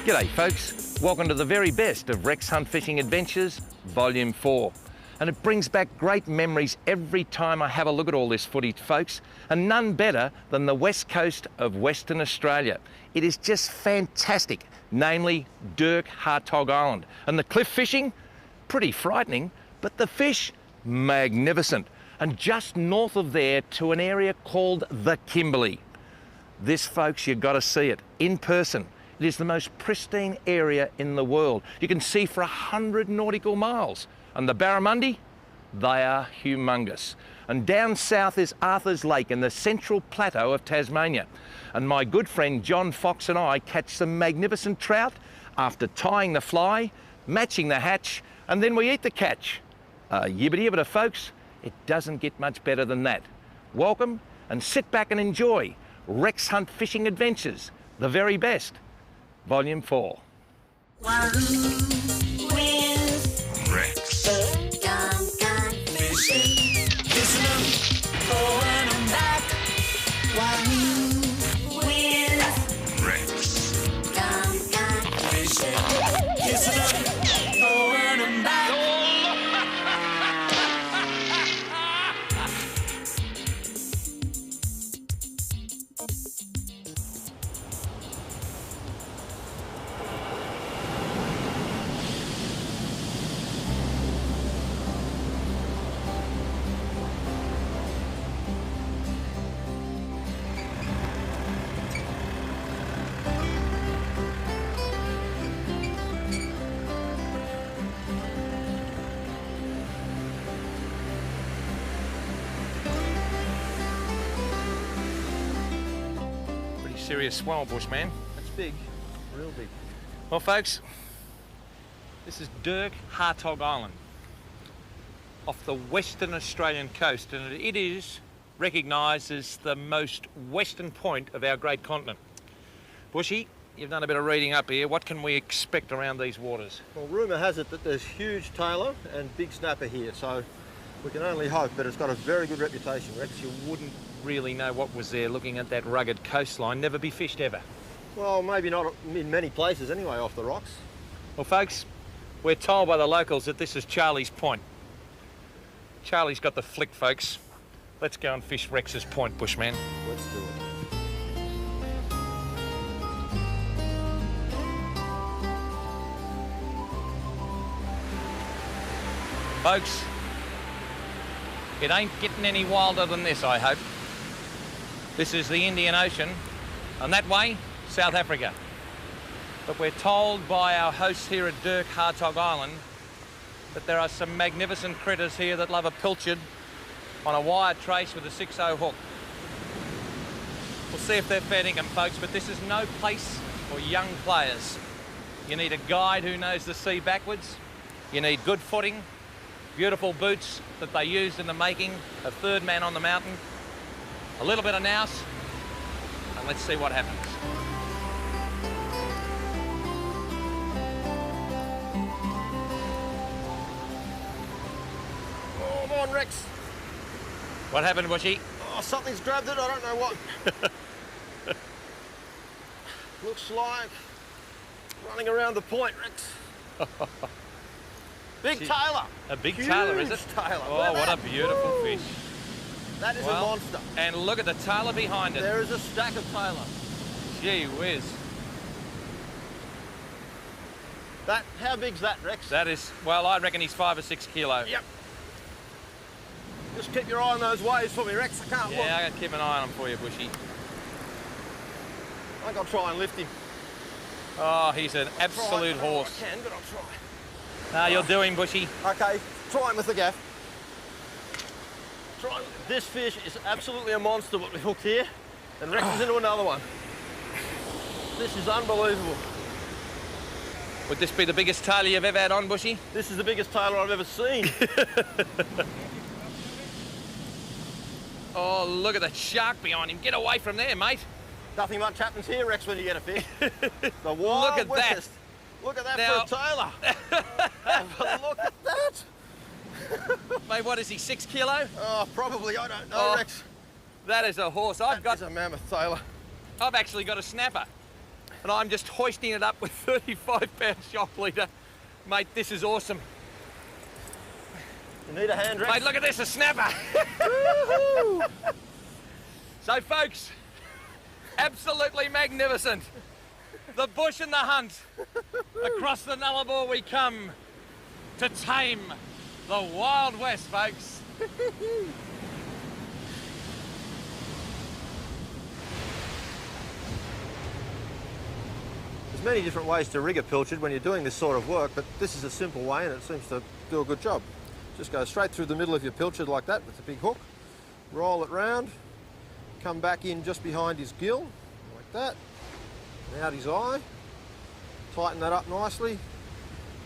G'day folks, welcome to the very best of Rex Hunt Fishing Adventures, Volume 4. And it brings back great memories every time I have a look at all this footage, folks, and none better than the west coast of Western Australia. It is just fantastic, namely Dirk, Hartog Island. And the cliff fishing, pretty frightening, but the fish, magnificent. And just north of there to an area called the Kimberley. This, folks, you've got to see it in person. It is the most pristine area in the world. You can see for 100 nautical miles. And the Barramundi, they are humongous. And down south is Arthur's Lake in the central plateau of Tasmania. And my good friend John Fox and I catch some magnificent trout after tying the fly, matching the hatch, and then we eat the catch. Yibbida Yibbida, folks, it doesn't get much better than that. Welcome and sit back and enjoy Rex Hunt Fishing Adventures, the very best, Volume 4. Wahoo wins Rex. Gun fishing. Kissing them, throwing them back. Wahoo wins Rex. Gun fishing. Kissing them, throwing them back. Serious swell, bushman. That's big, real big. Well, folks, this is Dirk, Hartog Island, off the Western Australian coast, and it is recognised as the most western point of our great continent. Bushy, you've done a bit of reading up here. What can we expect around these waters? Well, rumour has it that there's huge tailor and big snapper here, so we can only hope, but it's got a very good reputation, Rex. You wouldn't really know what was there looking at that rugged coastline. Never be fished ever. Well, maybe not in many places anyway, off the rocks. Well, folks, we're told by the locals that this is Charlie's Point. Charlie's got the flick, folks. Let's go and fish Rex's Point, bushman. Let's do it. Folks, it ain't getting any wilder than this, I hope. This is the Indian Ocean, and that way, South Africa. But we're told by our hosts here at Dirk, Hartog Island, that there are some magnificent critters here that love a pilchard on a wire trace with a 6-0 hook. We'll see if they're fair dinkum, folks, but this is no place for young players. You need a guide who knows the sea backwards. You need good footing, beautiful boots that they used in the making of Third Man on the Mountain, a little bit of nous, and let's see what happens. Oh, come on, Rex. What happened, Bushy? Oh, something's grabbed it, I don't know what. Looks like running around the point, Rex. Big tailor. A big Huge tailor, is it? Tailor. Oh, what a beautiful Woo. fish. That is Well, a monster. And look at the tailor behind it. There is a stack of tailor. Gee whiz. How big's that, Rex? That is, well, I reckon he's 5 or 6 kilo. Yep. Just keep your eye on those waves for me, Rex. I can't look. Yeah, I gotta keep an eye on him for you, Bushy. I think I'll try and lift him. Oh, he's an absolute horse. I can, but I'll try. No, you'll do him, Bushy. Okay, try him with the gaff. This fish is absolutely a monster what we hooked here, and Rex is into another one. This is unbelievable. Would this be the biggest tailor you've ever had on, Bushy? This is the biggest tailor I've ever seen. Oh, look at the shark behind him. Get away from there, mate. Nothing much happens here, Rex, when you get a fish. The wild Look at that. west. Look at that Now- for a tailor. Have a look at that. Mate, what is he, 6 kilo? Oh, probably, I don't know, Oh, Rex. That is a horse. That is a mammoth tailor. I've actually got a snapper. and I'm just hoisting it up with 35-pound shock leader. Mate, this is awesome. You need a hand, Rex? Mate, look at this, a snapper. So, folks, absolutely magnificent. The bush and the hunt. Across the Nullarbor we come to tame the Wild West, folks. There's many different ways to rig a pilchard when you're doing this sort of work, but this is a simple way and it seems to do a good job. Just go straight through the middle of your pilchard like that with the big hook, roll it round, come back in just behind his gill, like that, and out his eye, tighten that up nicely.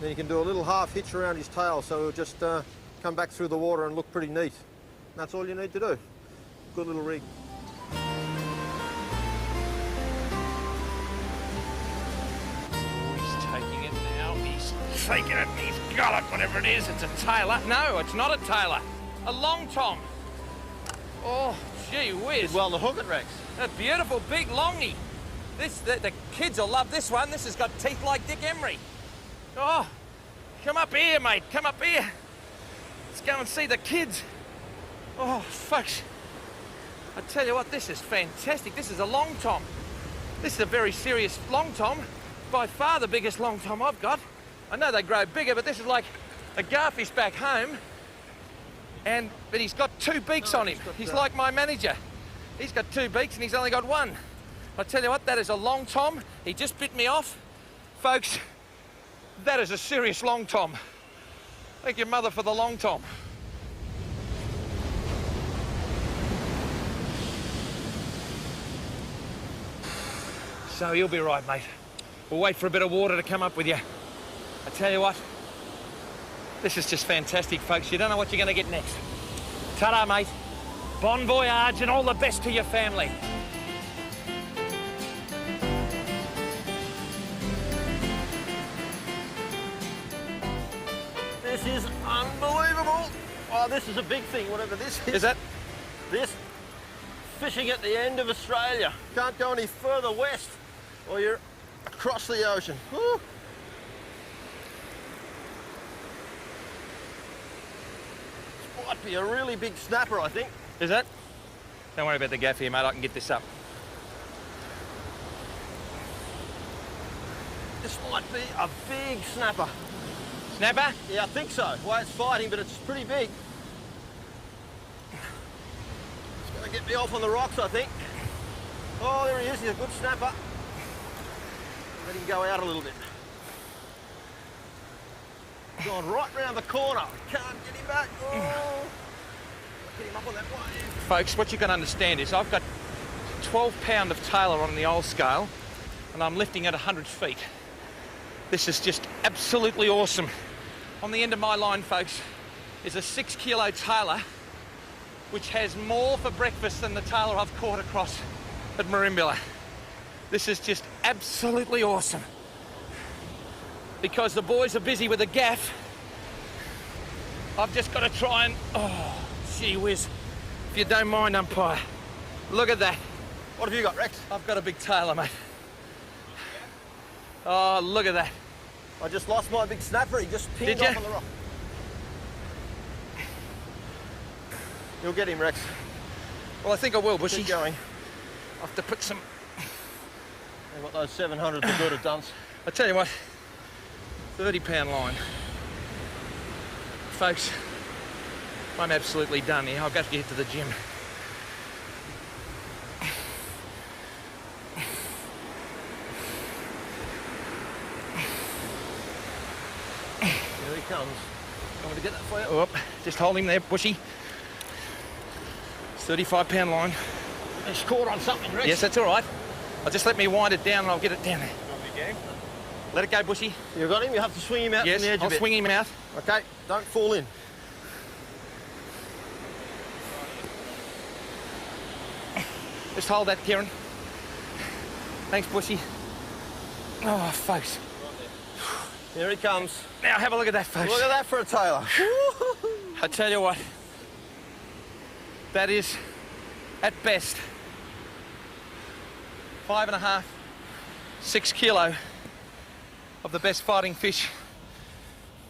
Then you can do a little half hitch around his tail so he'll just come back through the water and look pretty neat. And that's all you need to do. Good little rig. He's taking it now. He's taking it. He's got it, whatever it is. It's a tailor. No, it's not a tailor. A long tom. Oh, gee whiz. Did well to hook it, Rex. A beautiful big longie. The kids will love this one. This has got teeth like Dick Emery. Oh, come up here, mate. Come up here. Let's go and see the kids. Oh, folks. I tell you what, this is fantastic. This is a long tom. This is a very serious long tom. By far the biggest long tom I've got. I know they grow bigger, but this is like a garfish back home. But he's got two beaks on him. He's like my manager. He's got two beaks and he's only got one. I tell you what, that is a long tom. He just bit me off. Folks, that is a serious long tom. Thank your mother for the long tom. So you'll be right, mate. We'll wait for a bit of water to come up with you. I tell you what, this is just fantastic, folks. You don't know what you're going to get next. Ta-da, mate. Bon voyage and all the best to your family. This is unbelievable. Oh, this is a big thing, whatever this is. Is that? This, fishing at the end of Australia. Can't go any further west or you're across the ocean. Woo. This might be a really big snapper, I think. Is that? Don't worry about the gaff here, mate. I can get this up. This might be a big snapper. Snapper? Yeah, I think so. Well, it's fighting, but it's pretty big. It's going to get me off on the rocks, I think. Oh, there he is. He's a good snapper. Let him go out a little bit. Gone right round the corner. Can't get him back. Oh. Get him up on that wave. Folks, what you can understand is I've got 12 pound of tailor on the old scale and I'm lifting at 100 feet. This is just absolutely awesome. On the end of my line, folks, is a 6 kilo tailor which has more for breakfast than the tailor I've caught across at Merimbula. This is just absolutely awesome. Because the boys are busy with the gaff, I've just got to try and... Oh, gee whiz. If you don't mind, umpire. Look at that. What have you got, Rex? I've got a big tailor, mate. Oh, look at that. I just lost my big snapper. He just pinned off on the rock. You'll get him, Rex. Well, I think I will, Bushy. Keep going. I'll have to put some... And what those 700s are good at dunce. I tell you what, 30 pound line. Folks, I'm absolutely done here. I've got to get to the gym. Here he comes. I'm going to get that for you. Oh, just hold him there, Bushy. It's 35 pound line. He's caught on something, Rex. Yes, that's all right. I'll just let me wind it down and I'll get it down there. Let it go, Bushy. You got him? You have to swing him out Yes, from the edge I'll a bit. swing him out. Okay, don't fall in. Just hold that, Kieran. Thanks, Bushy. Oh, folks. Here he comes. Now have a look at that, folks. Look at that for a tailor. I tell you what, that is, at best, 5.5, 6 kilo of the best fighting fish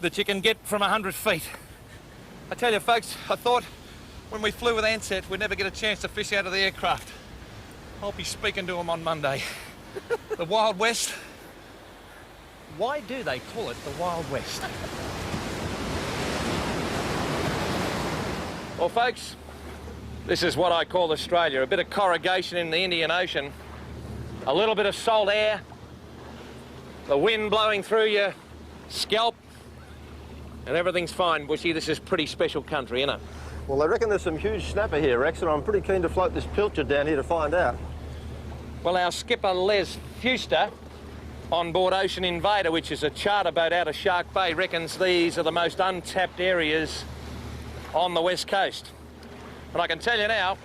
that you can get from 100 feet. I tell you folks, I thought when we flew with Ansett we'd never get a chance to fish out of the aircraft. I'll be speaking to them on Monday. The Wild West. Why do they call it the Wild West? Well folks, this is what I call Australia. A bit of corrugation in the Indian Ocean, a little bit of salt air, the wind blowing through your scalp, and everything's fine, Bushy. This is pretty special country, isn't it? Well, I reckon there's some huge snapper here, Rex, and I'm pretty keen to float this pilchard down here to find out. Well, our skipper Les Fuster on board Ocean Invader, which is a charter boat out of Shark Bay, reckons these are the most untapped areas on the west coast. And I can tell you now,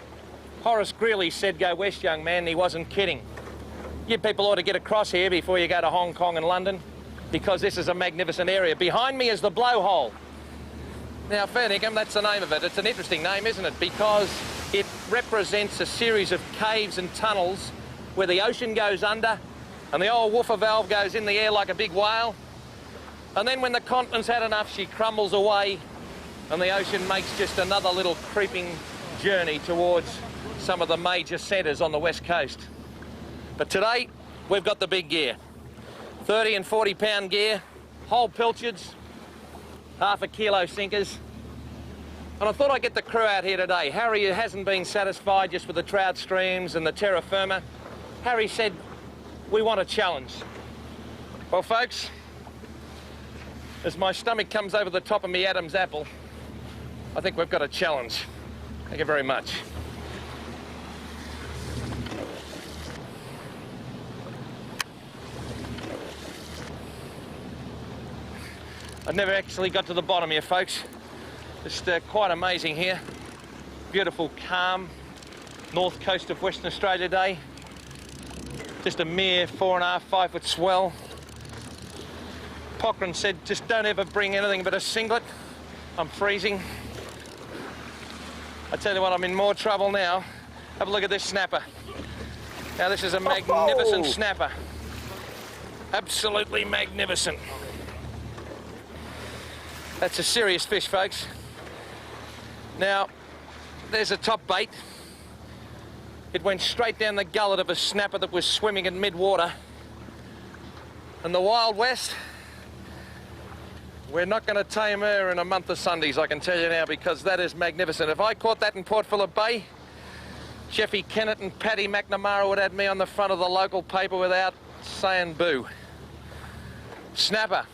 Horace Greeley said go west, young man, and he wasn't kidding. You people ought to get across here before you go to Hong Kong and London, because this is a magnificent area. Behind me is the Blowhole. Now, fair dinkum, that's the name of it. It's an interesting name, isn't it? Because it represents a series of caves and tunnels where the ocean goes under and the old woofer valve goes in the air like a big whale. And then when the continent's had enough, she crumbles away and the ocean makes just another little creeping journey towards some of the major centres on the west coast. But today, we've got the big gear. 30 and 40 pound gear, whole pilchards, half a kilo sinkers. And I thought I'd get the crew out here today. Harry hasn't been satisfied just with the trout streams and the terra firma. Harry said, we want a challenge. Well, folks, as my stomach comes over the top of me Adam's apple, I think we've got a challenge. Thank you very much. I've never actually got to the bottom here, folks. Just quite amazing here. Beautiful, calm, north coast of Western Australia day. Just a mere 4.5, 5 foot swell. Cochrane said, just don't ever bring anything but a singlet. I'm freezing. I tell you what, I'm in more trouble now. Have a look at this snapper. Now this is a magnificent snapper. Absolutely magnificent. That's a serious fish, folks. Now, there's a top bait. It went straight down the gullet of a snapper that was swimming in mid-water. And the Wild West, we're not going to tame her in a month of Sundays, I can tell you now, because that is magnificent. If I caught that in Port Phillip Bay, Jeffy Kennett and Paddy McNamara would have me on the front of the local paper without saying boo. Snapper.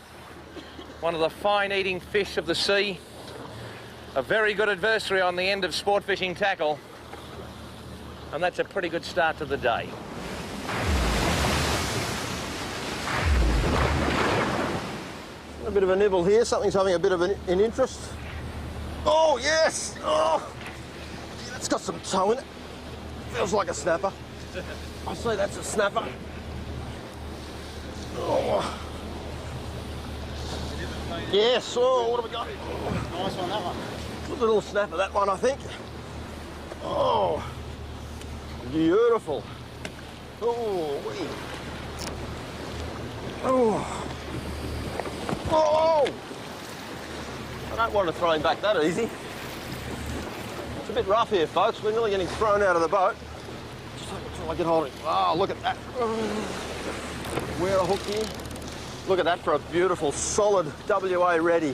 One of the fine-eating fish of the sea. A very good adversary on the end of sport fishing tackle. And that's a pretty good start to the day. A bit of a nibble here, something's having a bit of an interest. Oh, yes! Oh, it's got some toe in it. Feels like a snapper. I say that's a snapper. Oh. Yes, oh, what have we got? Nice one, that one. Good little snapper, that one, I think. Oh, beautiful. Oh, wee. Oh. Oh! I don't want to throw him back that easy. It's a bit rough here, folks. We're nearly getting thrown out of the boat. Just until I get hold of him. Oh, look at that. Wear a hook here. Look at that for a beautiful, solid WA ready.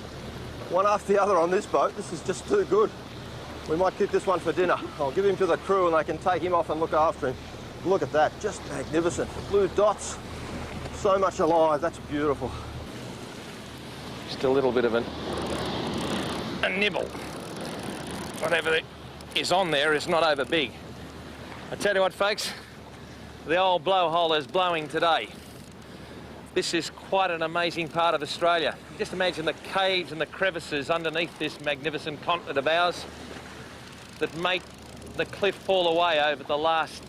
One after the other on this boat. This is just too good. We might keep this one for dinner. I'll give him to the crew and they can take him off and look after him. Look at that, just magnificent. Blue dots, so much alive. That's beautiful. Just a little bit of a nibble. Whatever is on there is not over big. I tell you what, folks, the old blowhole is blowing today. This is quite an amazing part of Australia. Just imagine the caves and the crevices underneath this magnificent continent of ours that make the cliff fall away over the last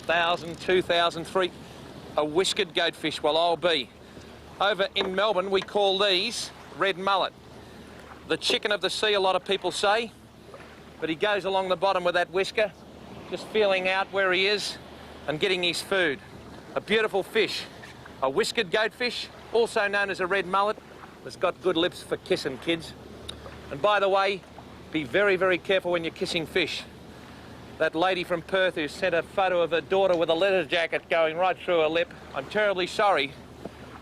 1,000, 2,000, 3. A whiskered goatfish, well, I'll be. Over in Melbourne, we call these red mullet. The chicken of the sea, a lot of people say, but he goes along the bottom with that whisker, just feeling out where he is and getting his food. A beautiful fish. A whiskered goatfish, also known as a red mullet, has got good lips for kissing, kids. And by the way, be very, very careful when you're kissing fish. That lady from Perth who sent a photo of her daughter with a leather jacket going right through her lip, I'm terribly sorry,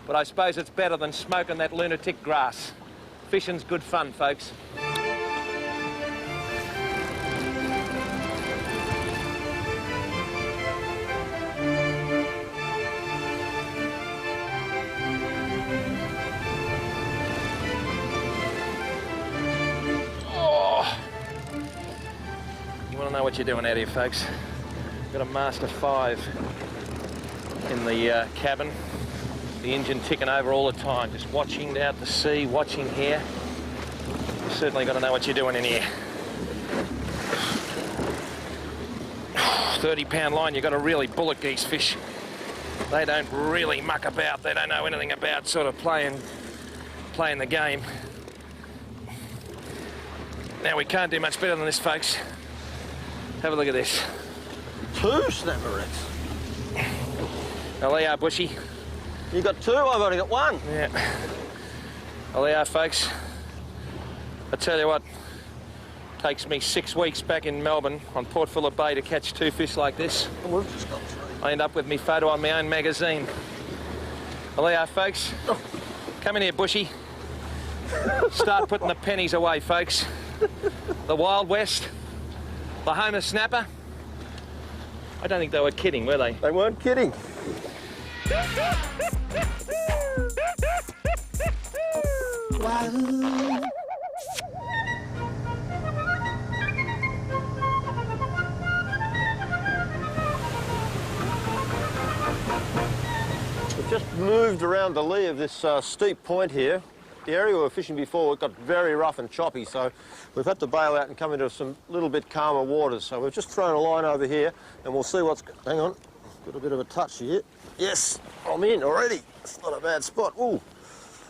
but I suppose it's better than smoking that lunatic grass. Fishing's good fun, folks. Know what you're doing out here, folks. Got a Master 5 in the cabin. The engine ticking over all the time, just watching out to sea, watching here. You certainly got to know what you're doing in here. 30-pound line, you've got to really bullet these fish. They don't really muck about. They don't know anything about sort of playing the game. Now, we can't do much better than this, folks. Have a look at this. 2 snapper Rex. Well, there you are, Bushy. You got 2, I've only got 1. Yeah. Well, there you are, folks. I tell you what, takes me 6 weeks back in Melbourne on Port Phillip Bay to catch 2 fish like this. We've just got 3. I end up with me photo on my own magazine. Well, there you are, folks. Come in here, Bushy. Start putting the pennies away, folks. The Wild West. The home of snapper? I don't think they were kidding, were they? They weren't kidding. We've just moved around the lee of this steep point here. The area we were fishing before, it got very rough and choppy, so we've had to bail out and come into some little bit calmer waters. So we've just thrown a line over here, and we'll see what's... Hang on, got a bit of a touch here. Yes, I'm in already. It's not a bad spot. Ooh,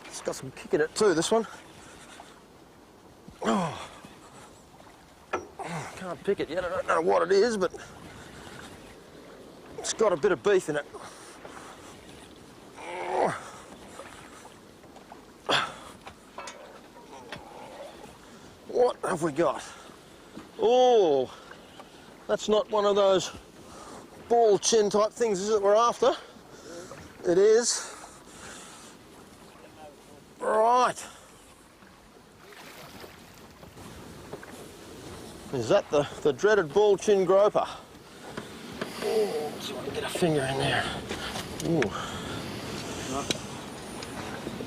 it's got some kick in it too, this one. Oh, can't pick it yet. I don't know what it is, but it's got a bit of beef in it. What have we got? Oh, that's not one of those ball chin type things, is it, we're after? It is. Right. Is that the dreaded ball chin groper? Oh, so I can get a finger in there. Ooh.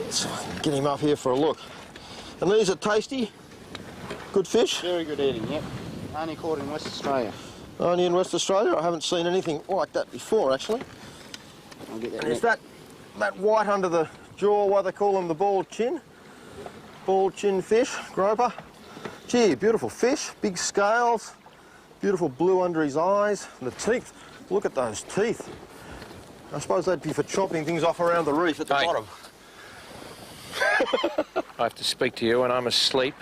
So I can get him up here for a look. And these are tasty. Good fish? Very good eating, yep. Only caught in West Australia. Only in West Australia? I haven't seen anything like that before, actually. I'll get that. And is that white under the jaw, why they call them the ball chin? Ball chin fish, groper. Gee, beautiful fish, big scales, beautiful blue under his eyes, and the teeth. Look at those teeth. I suppose they'd be for chopping things off around the reef at the bottom. I have to speak to you when I'm asleep.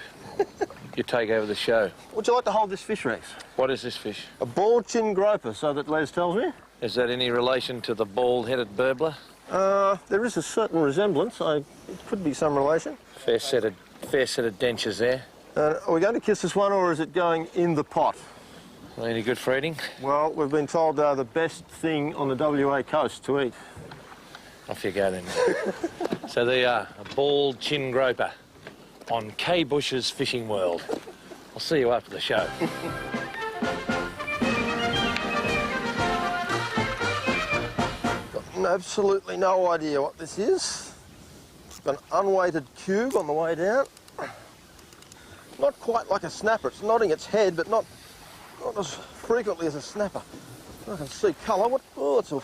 You take over the show. Would you like to hold this fish, Rex? What is this fish? A ball chin groper, so that Les tells me. Is that any relation to the bald-headed burbler? There is a certain resemblance. It could be some relation. Fair set of dentures there. Are we going to kiss this one, or is it going in the pot? Any good for eating? Well, we've been told they're the best thing on the WA coast to eat. Off you go then. So there you are, a bald chin groper on K. Bush's Fishing World. I'll see you after the show. Got absolutely no idea what this is. It's got an unweighted cube on the way down. Not quite like a snapper. It's nodding its head, but not as frequently as a snapper. I can see colour. What? Oh, it's a...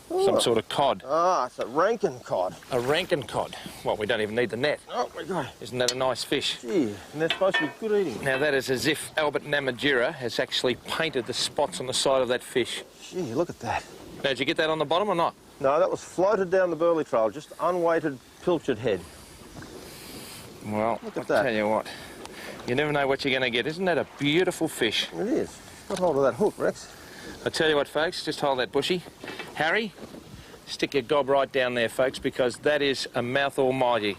Some sort of cod. Ah, it's a Rankin cod. A Rankin cod. Well, we don't even need the net. Oh, my God. Isn't that a nice fish? Gee, and they're supposed to be good eating. Now, that is as if Albert Namatjira has actually painted the spots on the side of that fish. Gee, look at that. Now, did you get that on the bottom or not? No, that was floated down the burley trail, just unweighted pilchard head. Well, Look at I'll that. tell you what. You never know what you're going to get. Isn't that a beautiful fish? It is. Got hold of that hook, Rex. I tell you what, folks, just hold that bushy. Harry, Stick your gob right down there, folks, because that is a mouth almighty.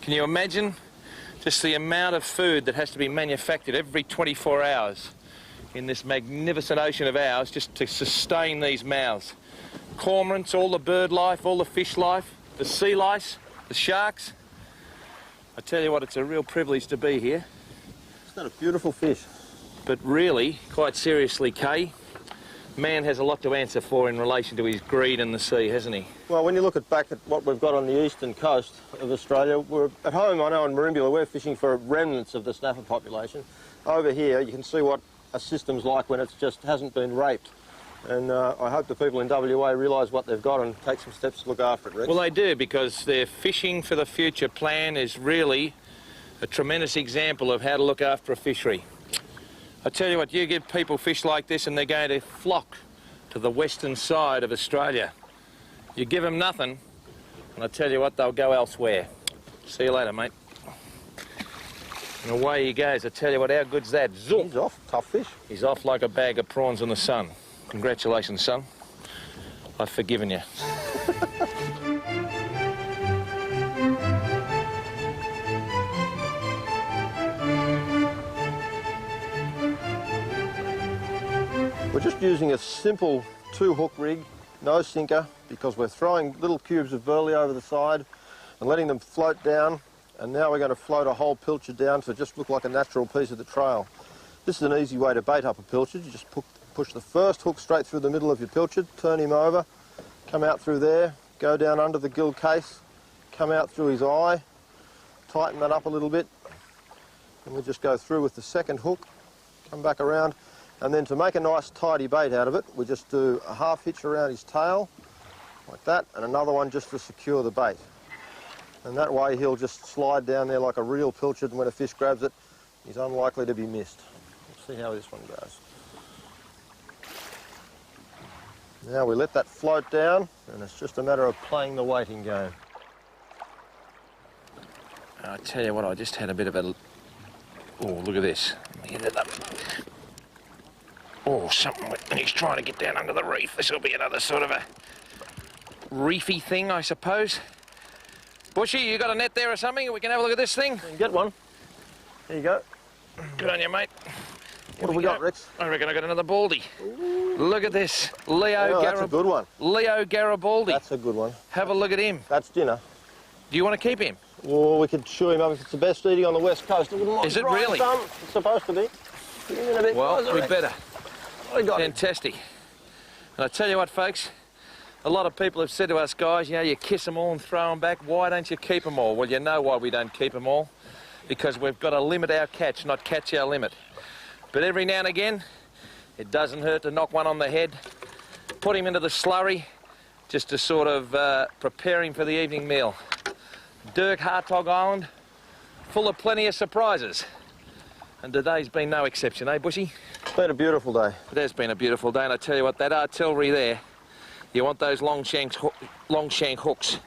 Can you imagine just the amount of food that has to be manufactured every 24 hours in this magnificent ocean of ours just to sustain these mouths? Cormorants, all the bird life, all the fish life, the sea lice, the sharks. I tell you what, it's a real privilege to be here. Isn't that a beautiful fish? But really, quite seriously, Kay, man has a lot to answer for in relation to his greed in the sea, hasn't he? Well, when you look back at what we've got on the eastern coast of Australia, we're at home, I know in Merimbula, we're fishing for remnants of the snapper population. Over here, you can see what a system's like when it just hasn't been raped. And I hope the people in WA realise what they've got and take some steps to look after it, Rex. Well, they do, because their Fishing for the Future plan is really a tremendous example of how to look after a fishery. I tell you what, you give people fish like this and they're going to flock to the western side of Australia. You give them nothing, and I tell you what, they'll go elsewhere. See you later, mate. And away he goes. I tell you what, how good's that? Zoom. He's off, tough fish. He's off like a bag of prawns in the sun. Congratulations, son. I've forgiven you. We're just using a simple 2-hook rig, no sinker, because we're throwing little cubes of burley over the side and letting them float down, and now we're going to float a whole pilchard down to just look like a natural piece of the trail. This is an easy way to bait up a pilchard. You just push the first hook straight through the middle of your pilchard, turn him over, come out through there, go down under the gill case, come out through his eye, tighten that up a little bit, and we just go through with the second hook, come back around, and then to make a nice tidy bait out of it, we just do a half hitch around his tail, like that, and another one just to secure the bait. And that way he'll just slide down there like a real pilchard, and when a fish grabs it, he's unlikely to be missed. Let's see how this one goes. Now we let that float down, and it's just a matter of playing the waiting game. I tell you what, I just had a bit of a... Oh, look at this. Let me get it up. Oh, something, and he's trying to get down under the reef. This will be another sort of a reefy thing, I suppose. Bushy, you got a net there or something? We can have a look at this thing. You can get one. There you go. Good on you, mate. What have we got, Rex? I reckon I got another baldy. Look at this. Leo That's a good one. Leo Garibaldi. That's a good one. Have a look at him. That's dinner. Do you want to keep him? Well, we could chew him up if it's the best eating on the west coast. Is it really? It's supposed to be. Get him in a bit Well, closer, we Rex. better. I got him. Fantastic. And I tell you what, folks, a lot of people have said to us, guys, you know, you kiss them all and throw them back. Why don't you keep them all? Well, you know why we don't keep them all. Because we've got to limit our catch, not catch our limit. But every now and again, it doesn't hurt to knock one on the head, put him into the slurry, just to sort of prepare him for the evening meal. Dirk, Hartog Island, full of plenty of surprises. And today's been no exception, eh, Bushy? It's been a beautiful day. It has been a beautiful day, and I tell you what, that artillery there, you want those long shank hooks,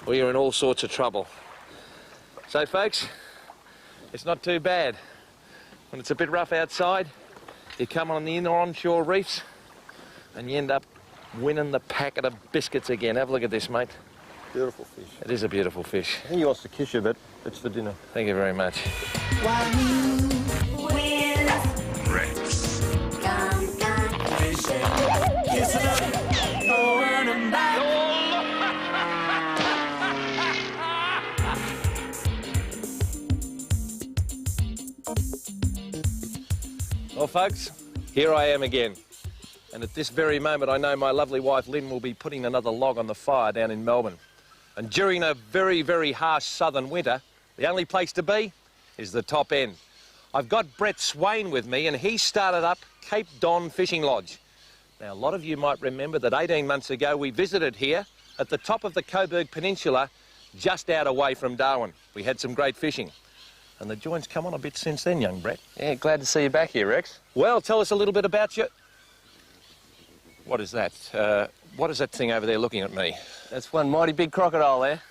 or you're in all sorts of trouble. So, folks, it's not too bad. When it's a bit rough outside, you come on the in or onshore reefs, and you end up winning the packet of biscuits again. Have a look at this, mate. Beautiful fish. It is a beautiful fish. I think he wants to kiss you, but it's for dinner. Thank you very much. Wahoo with Rex. Gum Fishing. Listen up, going and back. Well, folks, here I am again. And at this very moment, I know my lovely wife, Lynn, will be putting another log on the fire down in Melbourne. And during a very, very harsh southern winter, the only place to be is the top end. I've got Brett Swain with me, and he started up Cape Don Fishing Lodge. Now, a lot of you might remember that 18 months ago, we visited here at the top of the Coburg Peninsula, just out away from Darwin. We had some great fishing. And the joint's come on a bit since then, young Brett. Yeah, glad to see you back here, Rex. Well, tell us a little bit about you. What is that? What is that thing over there looking at me? That's one mighty big crocodile there.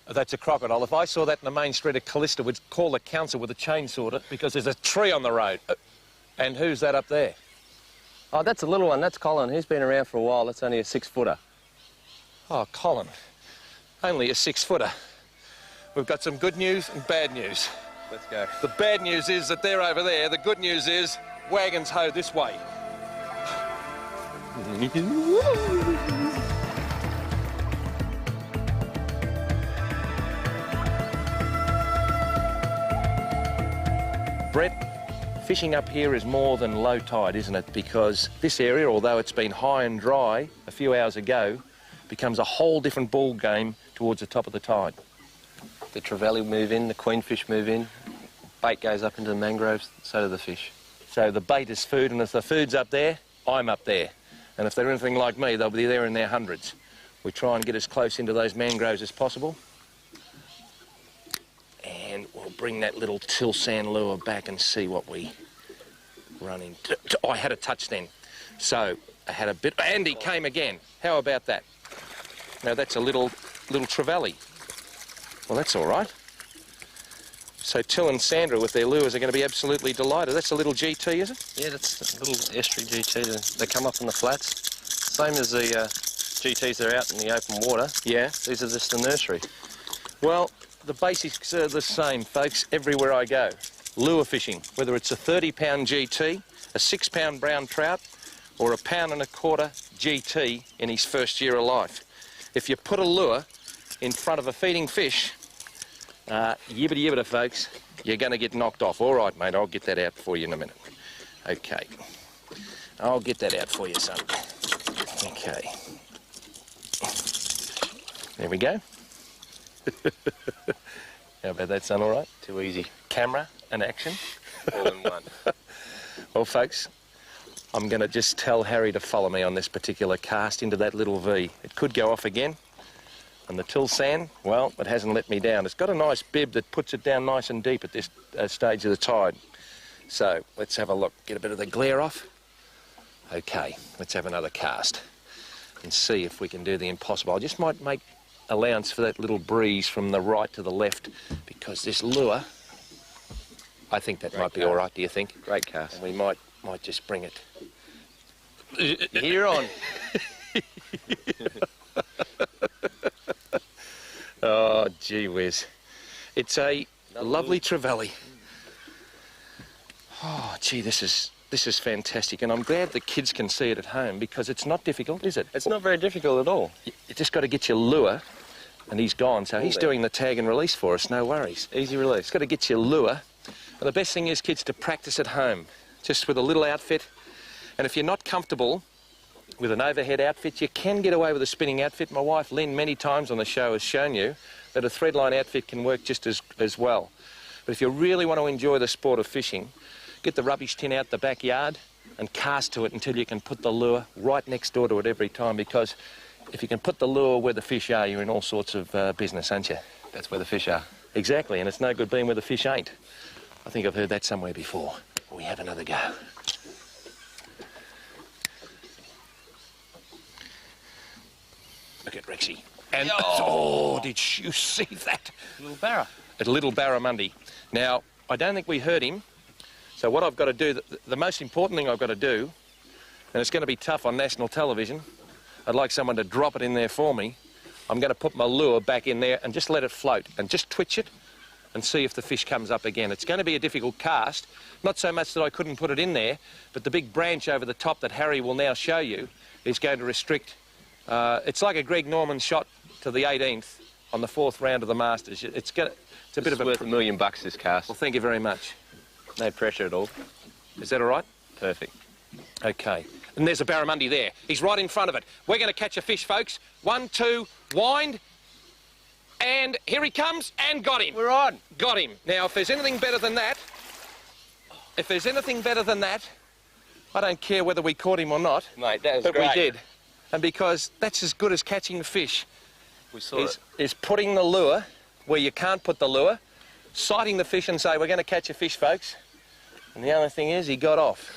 Oh, that's a crocodile. If I saw that in the main street of Callista, we'd call the council with a chainsaw to it because there's a tree on the road. And who's that up there? Oh, that's a little one. That's Colin. He's been around for a while. That's only a 6-footer. Oh, Colin, only a 6-footer. We've got some good news and bad news. Let's go. The bad news is that they're over there. The good news is wagons hoe this way. Brett, fishing up here is more than low tide, isn't it? Because this area, although it's been high and dry a few hours ago, becomes a whole different ball game towards the top of the tide. The trevally move in, the queenfish move in, bait goes up into the mangroves, so do the fish. So the bait is food, and if the food's up there, I'm up there. And if they're anything like me, they'll be there in their hundreds. We try and get as close into those mangroves as possible. And we'll bring that little till sand lure back and see what we run into. Oh, I had a touch then. So I had a bit, and he came again. How about that? Now that's a little trevally. Well, that's all right. So Till and Sandra with their lures are going to be absolutely delighted. That's a little GT, is it? Yeah, that's a little estuary GT. They come up on the flats. Same as the GTs that are out in the open water. Yeah. These are just the nursery. Well, the basics are the same, folks, everywhere I go. Lure fishing, whether it's a 30-pound GT, a 6-pound brown trout, or a 1.25 pound GT in his first year of life. If you put a lure in front of a feeding fish, yibbida yibbida, folks, you're going to get knocked off. All right, mate, I'll get that out for you in a minute. Okay. I'll get that out for you, son. Okay. There we go. How about that, son, all right? Too easy. Camera and action. All in one. Well, folks, I'm going to just tell Harry to follow me on this particular cast into that little V. It could go off again. And the till sand, well, it hasn't let me down. It's got a nice bib that puts it down nice and deep at this stage of the tide. So let's have a look, get a bit of the glare off. Okay, let's have another cast and see if we can do the impossible. I just might make allowance for that little breeze from the right to the left, because this lure, I think that might be all right, do you think? Great cast. And we might just bring it. Here on. Oh, gee whiz. It's a lovely trevally. Oh, gee, this is fantastic, and I'm glad the kids can see it at home, because it's not difficult, is it? It's not very difficult at all. You just got to get your lure, and he's gone, so he's doing the tag and release for us, no worries. Easy release. Just got to get your lure. And the best thing is, kids, to practice at home, just with a little outfit. And if you're not comfortable with an overhead outfit, you can get away with a spinning outfit. My wife, Lynn, many times on the show has shown you that a threadline outfit can work just as well. But if you really want to enjoy the sport of fishing, get the rubbish tin out the backyard and cast to it until you can put the lure right next door to it every time, because if you can put the lure where the fish are, you're in all sorts of business, aren't you? That's where the fish are. Exactly, and it's no good being where the fish ain't. I think I've heard that somewhere before. We have another go. Look at Rexy. And, oh, did you see that? Little barra. A little barramundi. Now, I don't think we heard him, so what I've got to do, the most important thing I've got to do, and it's going to be tough on national television, I'd like someone to drop it in there for me. I'm going to put my lure back in there and just let it float and just twitch it and see if the fish comes up again. It's going to be a difficult cast, not so much that I couldn't put it in there, but the big branch over the top that Harry will now show you is going to restrict. It's like a Greg Norman shot to the 18th on the 4th round of the Masters. It's a bit of worth $1 million, this cast. Well, thank you very much. No pressure at all. Is that all right? Perfect. Okay. And there's a barramundi there. He's right in front of it. We're going to catch a fish, folks. 1, 2, wind. And here he comes, and got him. We're on. Got him. Now, if there's anything better than that, I don't care whether we caught him or not. Mate, that was but great. we did. And because that's as good as catching the fish. We saw it. Is putting the lure where you can't put the lure, sighting the fish and say, we're going to catch a fish, folks. And the only thing is, he got off.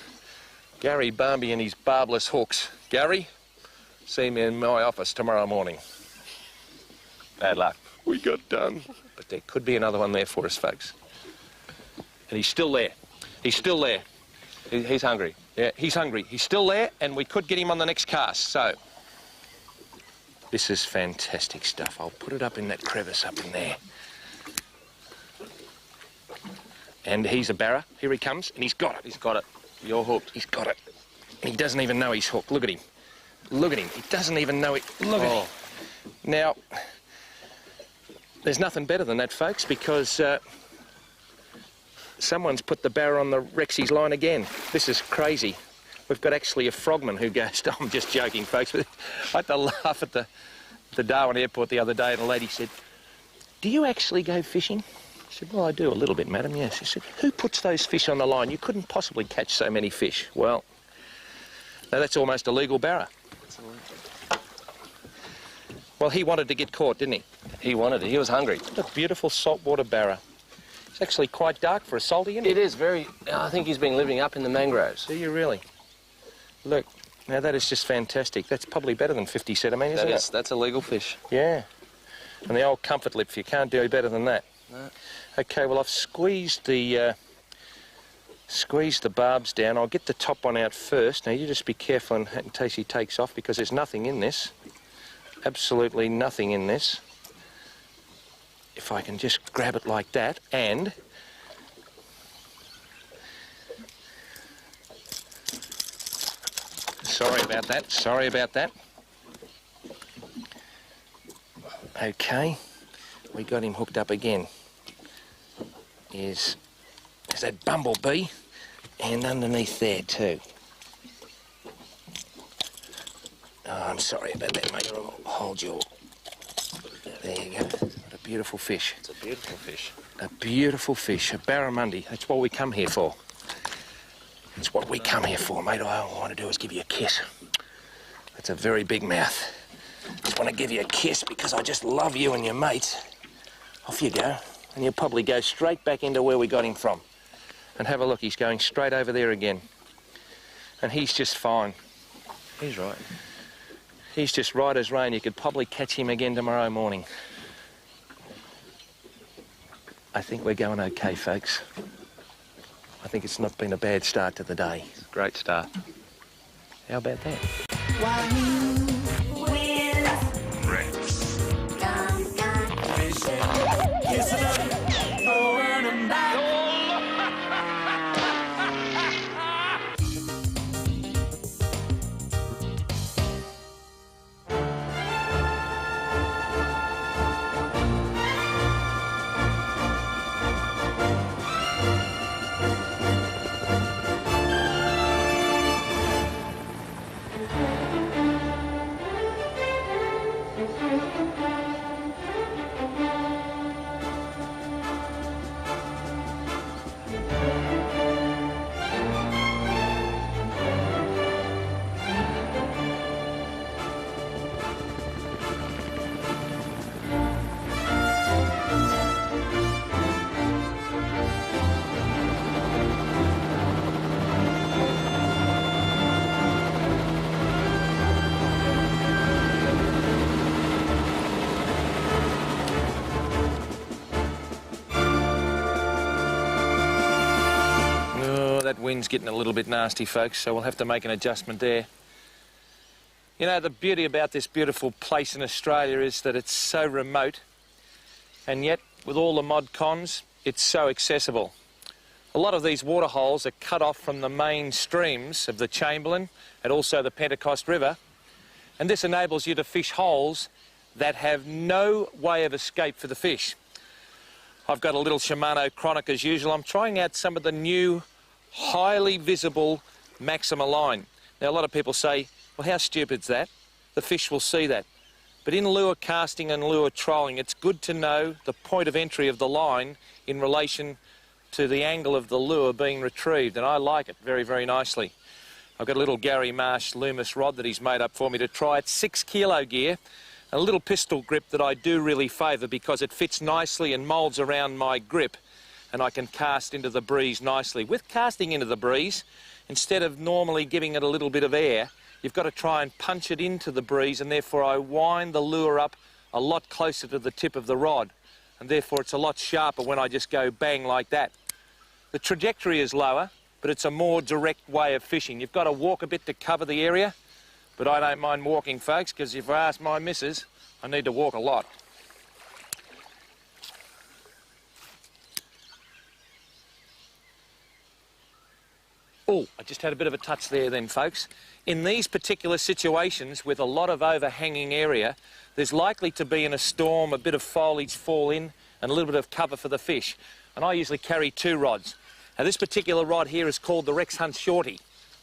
Gary Barmby and his barbless hooks. Gary, see me in my office tomorrow morning. Bad luck. We got done. But there could be another one there for us, folks. And he's still there. He's still there. He's hungry. Yeah, he's hungry. He's still there, and we could get him on the next cast, so. This is fantastic stuff. I'll put it up in that crevice up in there. And he's a barra. Here he comes, and he's got it. He's got it. You're hooked. He's got it. And he doesn't even know he's hooked. Look at him. Look at him. He doesn't even know it. Look at him. Now, there's nothing better than that, folks, because someone's put the barra on the Rexy's line again. This is crazy. We've got actually a frogman who goes, I'm just joking, folks, but I had to laugh at the Darwin airport the other day, and a lady said, do you actually go fishing? I said, well, I do a little bit, madam, yes. She said, who puts those fish on the line? You couldn't possibly catch so many fish. Well, now that's almost a legal barra. Well, he wanted to get caught, didn't he? He wanted it. He was hungry. What a beautiful saltwater barra. It's actually quite dark for a salty, isn't it? It is very... I think he's been living up in the mangroves. Do you really? Look, now that is just fantastic. That's probably better than 50 centimetres, isn't it? That's a legal fish. Yeah. And the old comfort lip, you can't do better than that. No. Okay, well, I've squeezed the barbs down. I'll get the top one out first. Now, you just be careful in case he takes off, because there's nothing in this. Absolutely nothing in this. If I can just grab it like that, and... Sorry about that, sorry about that. Okay, we got him hooked up again. There's that bumblebee, and underneath there too. Oh, I'm sorry about that, mate. I'll hold your... There you go. What a beautiful fish. It's a beautiful fish. A beautiful fish, a barramundi. That's what we come here for. That's what we come here for, mate. All I want to do is give you a kiss. That's a very big mouth. Just want to give you a kiss because I just love you and your mates. Off you go. And you'll probably go straight back into where we got him from. And have a look, he's going straight over there again. And he's just fine. He's right. He's just right as rain. You could probably catch him again tomorrow morning. I think we're going okay, folks. I think it's not been a bad start to the day. Great start. How about that? Wahoo wins. Rex. Gone fishing. Kissing up, throwing 'em back. That wind's getting a little bit nasty, folks, so we'll have to make an adjustment there. You know, the beauty about this beautiful place in Australia is that it's so remote, and yet, with all the mod cons, it's so accessible. A lot of these water holes are cut off from the main streams of the Chamberlain and also the Pentecost River, and this enables you to fish holes that have no way of escape for the fish. I've got a little Shimano Chronic as usual. I'm trying out some of the new highly visible Maxima line. Now, a lot of people say, well, how stupid's that? The fish will see that. But in lure casting and lure trolling, it's good to know the point of entry of the line in relation to the angle of the lure being retrieved, and I like it very, very nicely. I've got a little Gary Marsh Loomis rod that he's made up for me to try it, 6 kilo gear, a little pistol grip that I do really favour because it fits nicely and moulds around my grip, and I can cast into the breeze nicely. With casting into the breeze, instead of normally giving it a little bit of air, you've got to try and punch it into the breeze, and therefore I wind the lure up a lot closer to the tip of the rod, and therefore it's a lot sharper when I just go bang like that. The trajectory is lower, but it's a more direct way of fishing. You've got to walk a bit to cover the area, But I don't mind walking, folks, because if I ask my missus, I need to walk a lot. Oh, I just had a bit of a touch there then, folks. In these particular situations with a lot of overhanging area, there's likely to be in a storm a bit of foliage fall in and a little bit of cover for the fish. And I usually carry 2 rods. Now this particular rod here is called the Rex Hunt Shorty.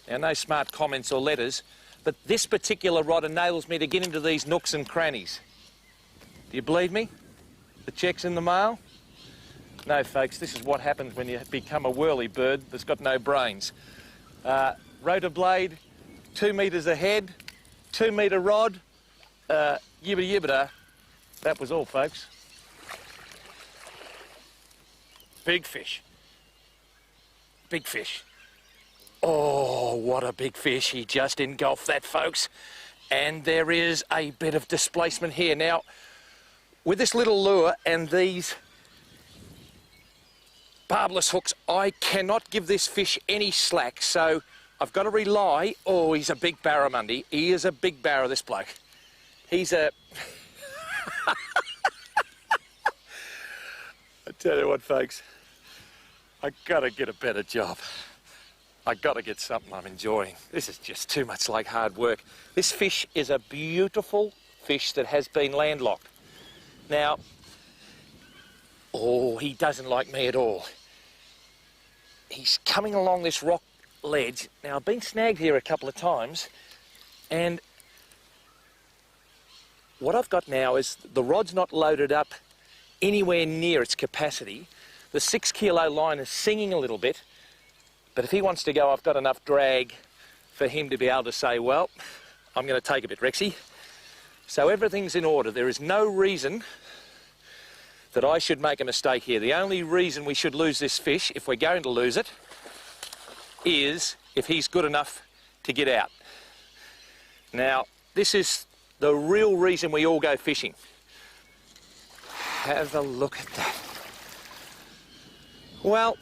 Now no smart comments or letters, but this particular rod enables me to get into these nooks and crannies. Do you believe me? The check's in the mail? No, folks, this is what happens when you become a whirly bird that's got no brains. Rotor blade, 2 metres ahead, 2 metre rod, yibbida yibbida. That was all, folks. Big fish. Big fish. Oh, what a big fish. He just engulfed that, folks. And there is a bit of displacement here. Now, with this little lure and these barbless hooks, I cannot give this fish any slack, so I've got to rely... Oh, he's a big barramundi. He is a big barra, this bloke. He's a... I tell you what, folks, I got to get a better job. I got to get something I'm enjoying. This is just too much like hard work. This fish is a beautiful fish that has been landlocked. Now, oh, he doesn't like me at all. He's coming along this rock ledge. Now, I've been snagged here a couple of times, and what I've got now is the rod's not loaded up anywhere near its capacity. The 6 kilo line is singing a little bit, but if he wants to go, I've got enough drag for him to be able to say, well, I'm going to take a bit, Rexy. So everything's in order. There is no reason that I should make a mistake here. The only reason we should lose this fish, if we're going to lose it, is if he's good enough to get out. Now, this is the real reason we all go fishing. Have a look at that. Well,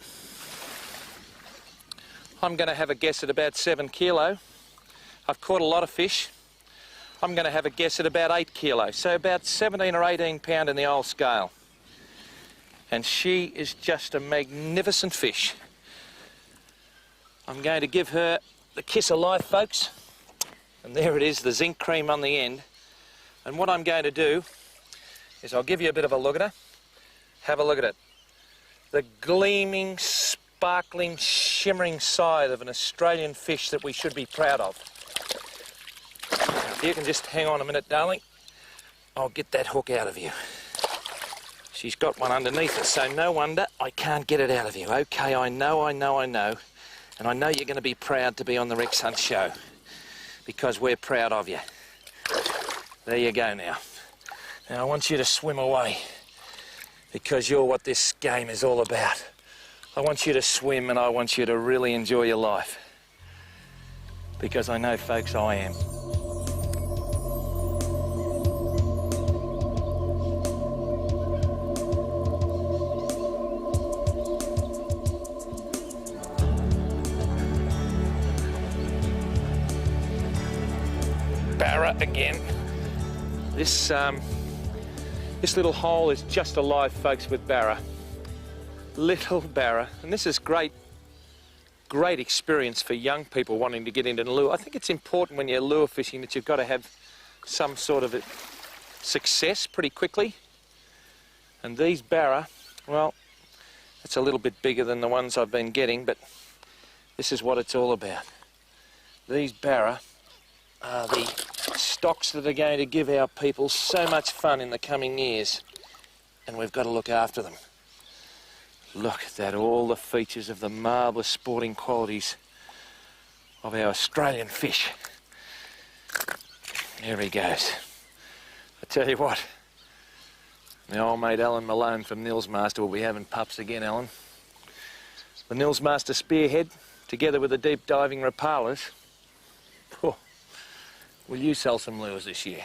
I'm going to have a guess at about 7 kilo. I've caught a lot of fish. I'm going to have a guess at about 8 kilos, so about 17 or 18 pound in the old scale. And she is just a magnificent fish. I'm going to give her the kiss of life, folks. And there it is, the zinc cream on the end. And what I'm going to do is I'll give you a bit of a look at her. Have a look at it. The gleaming, sparkling, shimmering side of an Australian fish that we should be proud of. Now, if you can just hang on a minute, darling, I'll get that hook out of you. She's got one underneath her, so no wonder I can't get it out of you. Okay, I know. And I know you're going to be proud to be on the Rex Hunt show, because we're proud of you. There you go now. Now I want you to swim away, because you're what this game is all about. I want you to swim, and I want you to really enjoy your life, because I know, folks, I am. Barra again. This little hole is just alive, folks, with barra. Little barra, and this is great experience for young people wanting to get into the lure. I think it's important when you're lure fishing that you've got to have some sort of success pretty quickly. And these barra, well, it's a little bit bigger than the ones I've been getting, but this is what it's all about. These barra are the stocks that are going to give our people so much fun in the coming years, and we've got to look after them. Look at that, all the features of the marvellous sporting qualities of our Australian fish. There he goes. I tell you what, my old mate Alan Malone from Nils Master will be having pups again, Alan. The Nils Master spearhead, together with the deep diving Rapalas. Oh, will you sell some lures this year?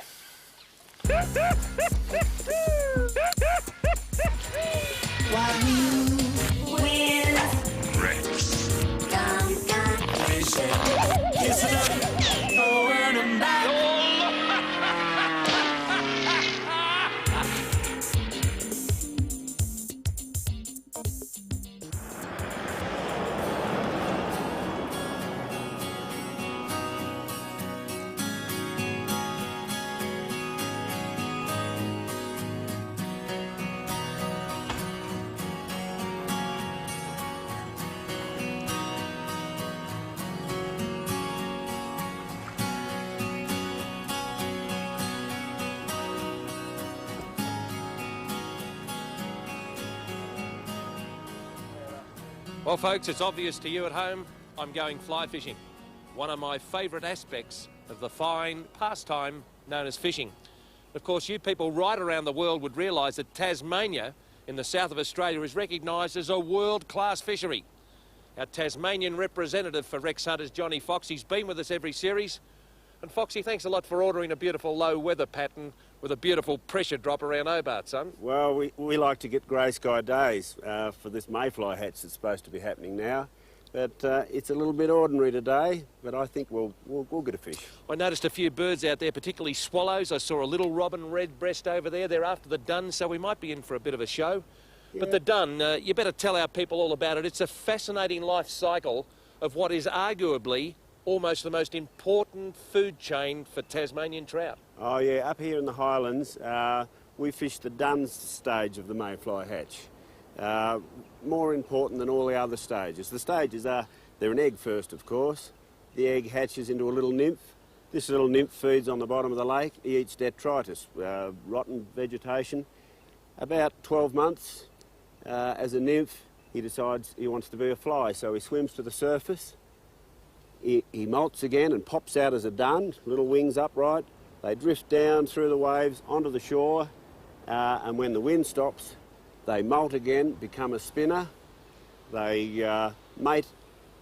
Fishing, kissing up, throwing them back. Well, folks, it's obvious to you at home, I'm going fly fishing. One of my favourite aspects of the fine pastime known as fishing. Of course, you people right around the world would realise that Tasmania in the south of Australia is recognised as a world-class fishery. Our Tasmanian representative for Rex Hunters, Johnny Foxy's been with us every series. And Foxy, thanks a lot for ordering a beautiful low weather pattern with a beautiful pressure drop around Hobart, son. Well, we like to get grey sky days for this mayfly hatch that's supposed to be happening now. But it's a little bit ordinary today, but I think we'll get a fish. I noticed a few birds out there, particularly swallows. I saw a little robin redbreast over there. They're after the dun, so we might be in for a bit of a show. Yeah. But the dun, you better tell our people all about it. It's a fascinating life cycle of what is arguably almost the most important food chain for Tasmanian trout. Oh yeah, up here in the Highlands, we fish the dun stage of the mayfly hatch. More important than all the other stages. The stages are, they're an egg first, of course. The egg hatches into a little nymph. This little nymph feeds on the bottom of the lake. He eats detritus, rotten vegetation. About 12 months, as a nymph, he decides he wants to be a fly, so he swims to the surface. He molts again and pops out as a dun, little wings upright. They drift down through the waves onto the shore, and when the wind stops, they molt again, become a spinner. They mate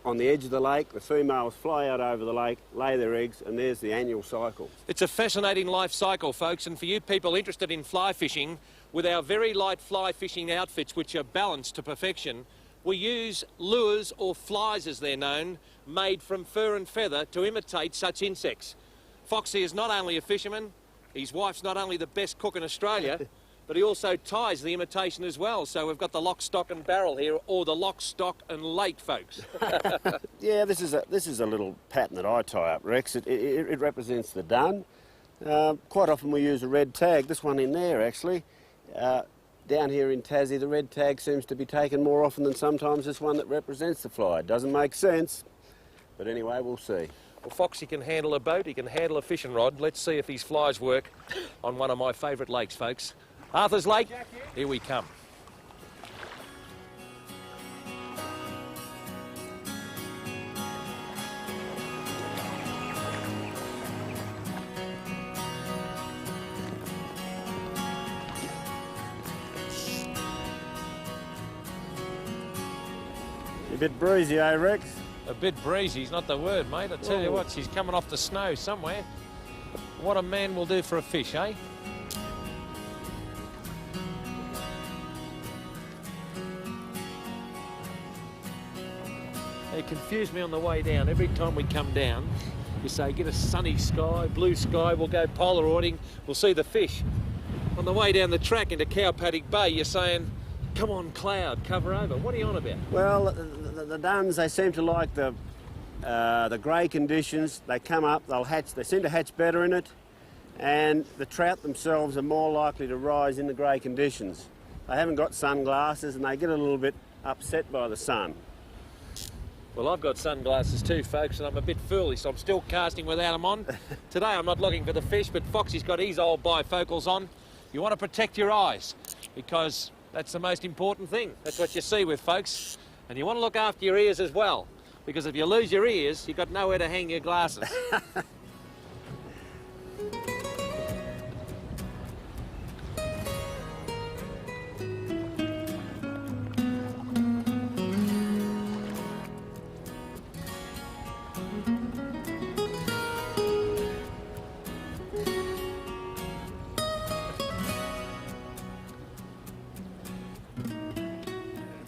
on the edge of the lake. The females fly out over the lake, lay their eggs, and there's the annual cycle. It's a fascinating life cycle, folks, and for you people interested in fly fishing, with our very light fly fishing outfits, which are balanced to perfection, we use lures, or flies as they're known, made from fur and feather to imitate such insects. Foxy is not only a fisherman, his wife's not only the best cook in Australia, but he also ties the imitation as well. So we've got the lock, stock and barrel here, or the lock, stock and lake, folks. Yeah, this is a little pattern that I tie up, Rex. It represents the dun. Quite often we use a red tag. This one in there, actually. Down here in Tassie, the red tag seems to be taken more often than sometimes this one that represents the fly. It doesn't make sense, but anyway, we'll see. Well, Foxy can handle a boat, he can handle a fishing rod. Let's see if his flies work on one of my favourite lakes, folks. Arthur's Lake, here we come. A bit breezy, eh, Rex? A bit breezy is not the word, mate. I tell you what, she's coming off the snow somewhere. What a man will do for a fish, eh? It confused me on the way down. Every time we come down, you say, get a sunny sky, blue sky, we'll go Polaroiding, we'll see the fish. On the way down the track into Cow Paddock Bay, you're saying, come on, cloud, cover over. What are you on about? Well, the duns, they seem to like the grey conditions. They come up, they'll hatch, they seem to hatch better in it, and the trout themselves are more likely to rise in the grey conditions. They haven't got sunglasses and they get a little bit upset by the sun. Well, I've got sunglasses too, folks, and I'm a bit foolish, so I'm still casting without them on. Today I'm not looking for the fish, but Foxy's got his old bifocals on. You want to protect your eyes, because that's the most important thing. That's what you see with folks. And you want to look after your ears as well, because if you lose your ears, you've got nowhere to hang your glasses.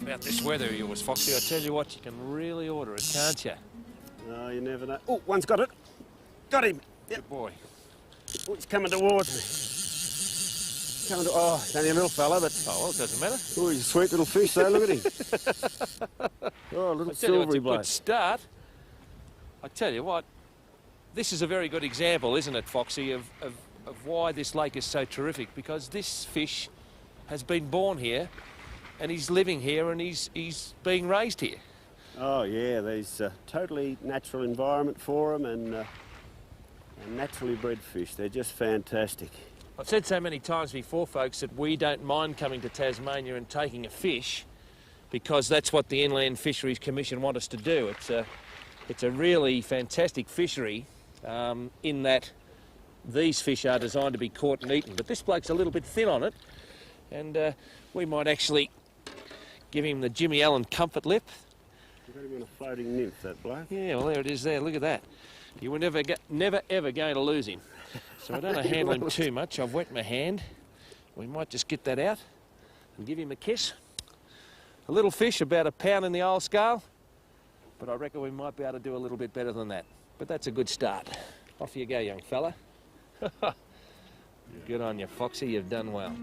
About this weather of yours, Foxy, I tell you what, you can really order it, can't you? No, you never know. Oh, one's got it. Got him. Yep. Good boy. Oh, he's coming towards me. Coming to, oh, he's only a little fella, but... Oh, well, it doesn't matter. Oh, he's a sweet little fish, though. Look at him. Oh, a little silvery bloke. Good start. I tell you what, this is a very good example, isn't it, Foxy, of why this lake is so terrific, because this fish has been born here and he's living here and he's being raised here. Oh yeah, there's a totally natural environment for them and naturally bred fish. They're just fantastic. I've said so many times before, folks, that we don't mind coming to Tasmania and taking a fish, because that's what the Inland Fisheries Commission want us to do. It's a really fantastic fishery in that these fish are designed to be caught and eaten, but this bloke's a little bit thin on it, and we might actually give him the Jimmy Allen comfort lip. You've got him on a floating nymph, that bloke. Yeah, well, there it is there. Look at that. You were never ever going to lose him. So I don't want to handle him too much. I've wet my hand. We might just get that out and give him a kiss. A little fish, about a pound in the old scale, but I reckon we might be able to do a little bit better than that. But that's a good start. Off you go, young fella. Good on you, Foxy. You've done well.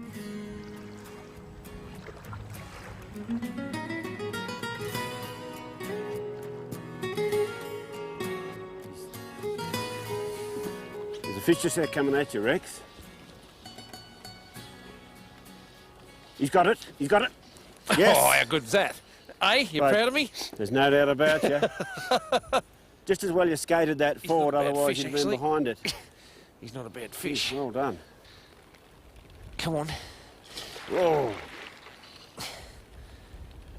There's a fish just there coming at you, Rex. He's got it. He's got it. Yes. Oh, how good's that? Eh? You Right. proud of me? There's no doubt about you. Just as well you skated that forward, not a bad otherwise fish, you'd been actually. behind it. He's not a bad fish. Well done. Come on. Whoa.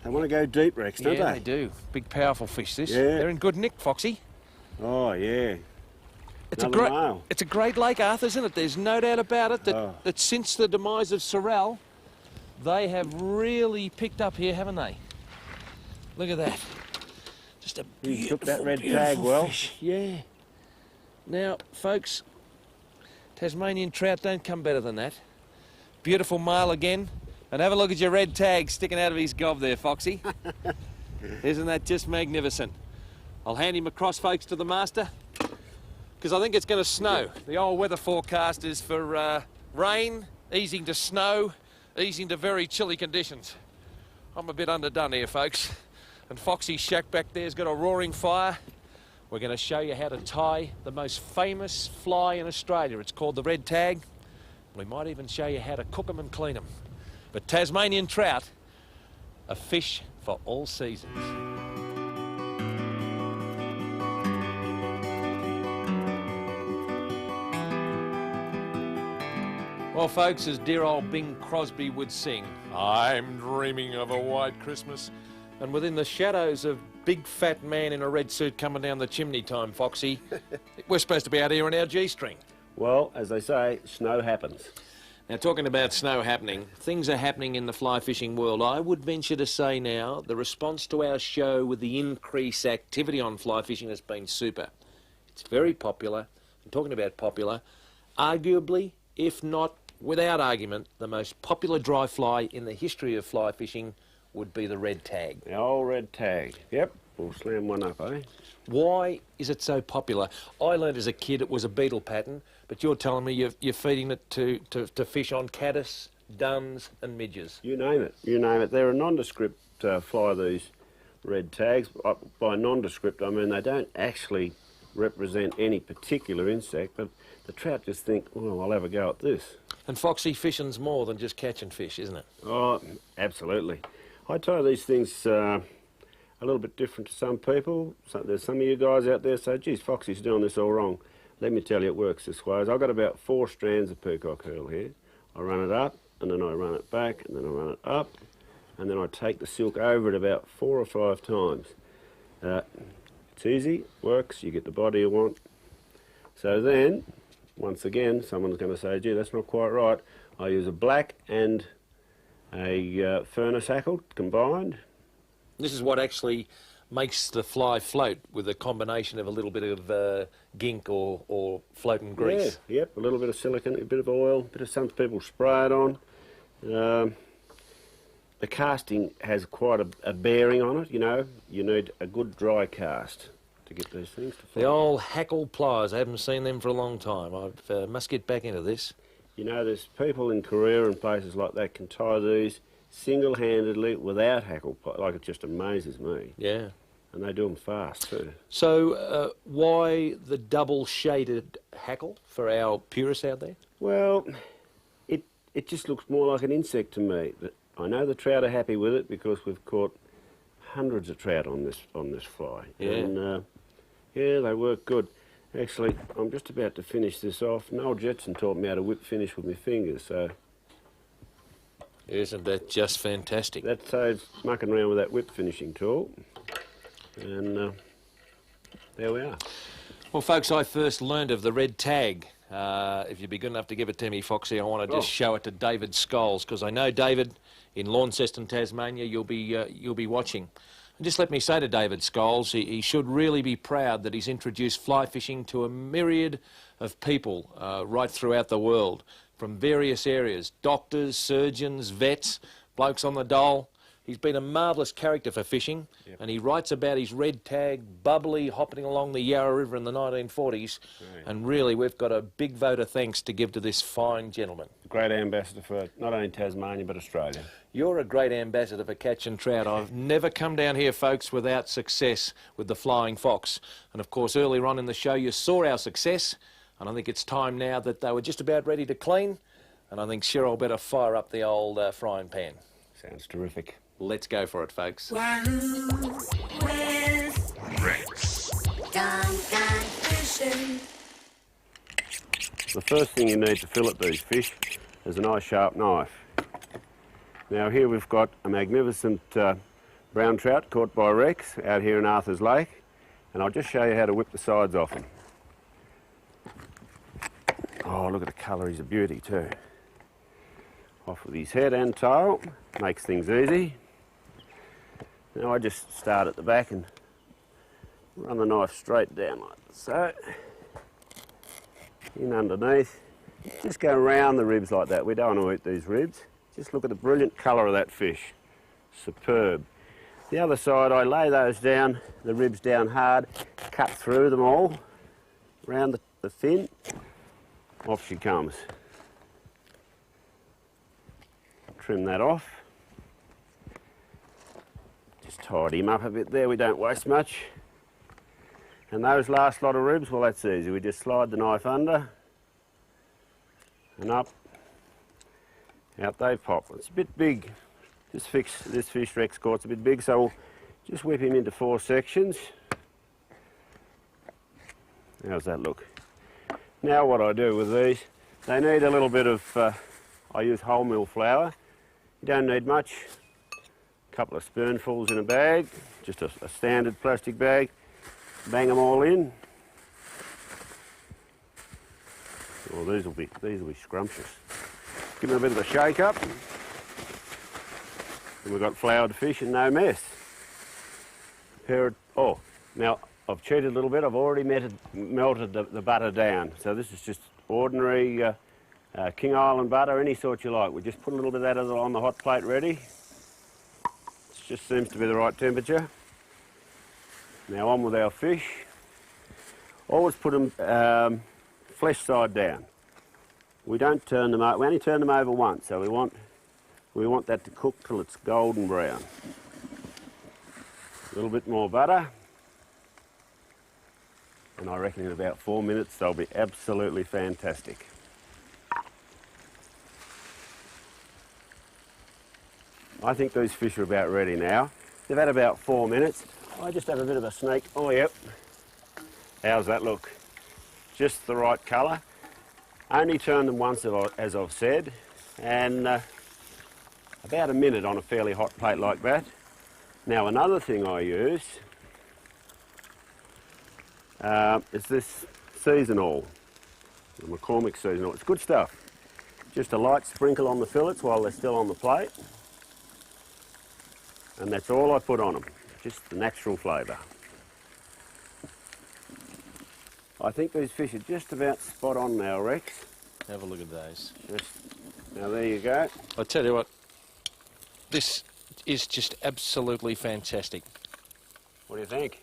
They want to go deep, Rex, don't Yeah, they? they do. Big, powerful fish, this. Yeah. They're in good nick, Foxy. Oh, yeah. It's Another a great, male. it's a great lake, Arthur, isn't it? There's no doubt about it that, Oh. that since the demise of Sorrel, they have really picked up here, haven't they? Look at that. Just a You beautiful, took that red beautiful tag well. fish. Yeah. Now, folks, Tasmanian trout don't come better than that. Beautiful male again. And have a look at your red tag sticking out of his gob there, Foxy. Isn't that just magnificent? I'll hand him across, folks, to the master, because I think it's going to snow. The old weather forecast is for rain, easing to snow, easing to very chilly conditions. I'm a bit underdone here, folks. And Foxy's shack back there's got a roaring fire. We're going to show you how to tie the most famous fly in Australia. It's called the red tag. We might even show you how to cook them and clean them. But Tasmanian trout, a fish for all seasons. Well, folks, as dear old Bing Crosby would sing, I'm dreaming of a white Christmas. And within the shadows of big fat man in a red suit coming down the chimney time, Foxy, we're supposed to be out here in our G-string. Well, as they say, snow happens. Now, talking about snow happening, things are happening in the fly fishing world. I would venture to say now the response to our show with the increased activity on fly fishing has been super. It's very popular. I'm talking about popular. Arguably, if not without argument, the most popular dry fly in the history of fly fishing would be the red tag. The old red tag. Yep, we'll slam one up, eh? Why is it so popular? I learned as a kid it was a beetle pattern, but you're telling me you're feeding it to fish on caddis, duns and midges. You name it. You name it. They're a nondescript fly, these red tags. By nondescript, I mean they don't actually represent any particular insect, but the trout just think, well, I'll have a go at this. And Foxy, fishing's more than just catching fish, isn't it? Oh, absolutely. I tie these things a little bit different to some people. So there's some of you guys out there say, geez, Foxy's doing this all wrong. Let me tell you, it works this way. I've got about 4 strands of peacock herl here. I run it up, and then I run it back, and then I run it up, and then I take the silk over it about 4 or 5 times. It's easy, works, you get the body you want. So then, once again, someone's going to say, gee, that's not quite right. I use a black and a furnace hackle combined. This is what actually makes the fly float, with a combination of a little bit of gink or floating grease. Yeah, yep, a little bit of silicone, a bit of oil, a bit of some people spray it on. The casting has quite a bearing on it, you know. You need a good dry cast to get these things to float. The old hackle pliers, I haven't seen them for a long time. I must get back into this. You know, there's people in Korea and places like that can tie these single-handedly without hackle pliers. Like, it just amazes me. Yeah. And they do them fast too. So why the double-shaded hackle for our purists out there? Well, it just looks more like an insect to me. But I know the trout are happy with it because we've caught hundreds of trout on this fly. Yeah. And yeah, they work good. Actually, I'm just about to finish this off. Noel Jetson taught me how to whip finish with my fingers, so Isn't that just fantastic? That's mucking around with that whip finishing tool. And there we are. Well, folks, I first learned of the red tag. If you'd be good enough to give it to me, Foxy, I want to just show it to David Scholes, because I know David in Launceston, Tasmania, you'll be watching. And just let me say to David Scholes, he should really be proud that he's introduced fly fishing to a myriad of people right throughout the world, from various areas, doctors, surgeons, vets, blokes on the dole. He's been a marvellous character for fishing, and he writes about his red tag, bubbly, hopping along the Yarra River in the 1940s, and really we've got a big vote of thanks to give to this fine gentleman. Great ambassador for not only Tasmania but Australia. You're a great ambassador for catching trout. I've never come down here, folks, without success with the flying fox. And of course, earlier on in the show, you saw our success, and I think it's time now that they were just about ready to clean, and I think Cheryl better fire up the old frying pan. Sounds terrific. Let's go for it, folks. Wahoo with Rex. Gone fishing. The first thing you need to fillet these fish is a nice sharp knife. Now here we've got a magnificent brown trout caught by Rex out here in Arthur's Lake, and I'll just show you how to whip the sides off him. Oh, look at the colour, he's a beauty too. Off with his head and tail, makes things easy. Now I just start at the back and run the knife straight down like so. In underneath. Just go round the ribs like that. We don't want to eat these ribs. Just look at the brilliant colour of that fish. Superb. The other side, I lay those down, the ribs down hard, cut through them all, round the fin. Off she comes. Trim that off. Just tidy him up a bit there, we don't waste much. And those last lot of ribs, well, that's easy. We just slide the knife under and up. Out they pop. It's a bit big. This fish Rex caught's a bit big, so we'll just whip him into 4 sections. How's that look? Now what I do with these, they need a little bit of, I use wholemeal flour. You don't need much. A couple of spoonfuls in a bag, just a standard plastic bag. Bang them all in. Oh, these will be scrumptious. Give them a bit of a shake up. And we've got floured fish and no mess. Oh, now I've cheated a little bit. I've already melted the butter down. So this is just ordinary King Island butter, any sort you like. We just put a little bit of that on the hot plate ready. It just seems to be the right temperature. Now on with our fish. Always put them flesh side down. We don't turn them over. We only turn them over once, so we want that to cook till it's golden brown. A little bit more butter, and I reckon in about 4 minutes they'll be absolutely fantastic. I think these fish are about ready now. They've had about 4 minutes. I just have a bit of a sneak. Oh, yep. How's that look? Just the right colour. Only turn them once, as I've said, and about a minute on a fairly hot plate like that. Now, another thing I use is this seasonal, the McCormick seasonal. It's good stuff. Just a light sprinkle on the fillets while they're still on the plate. And that's all I put on them, just the natural flavour. I think these fish are just about spot on now, Rex. Have a look at those. Now there you go. I'll tell you what, this is just absolutely fantastic. What do you think?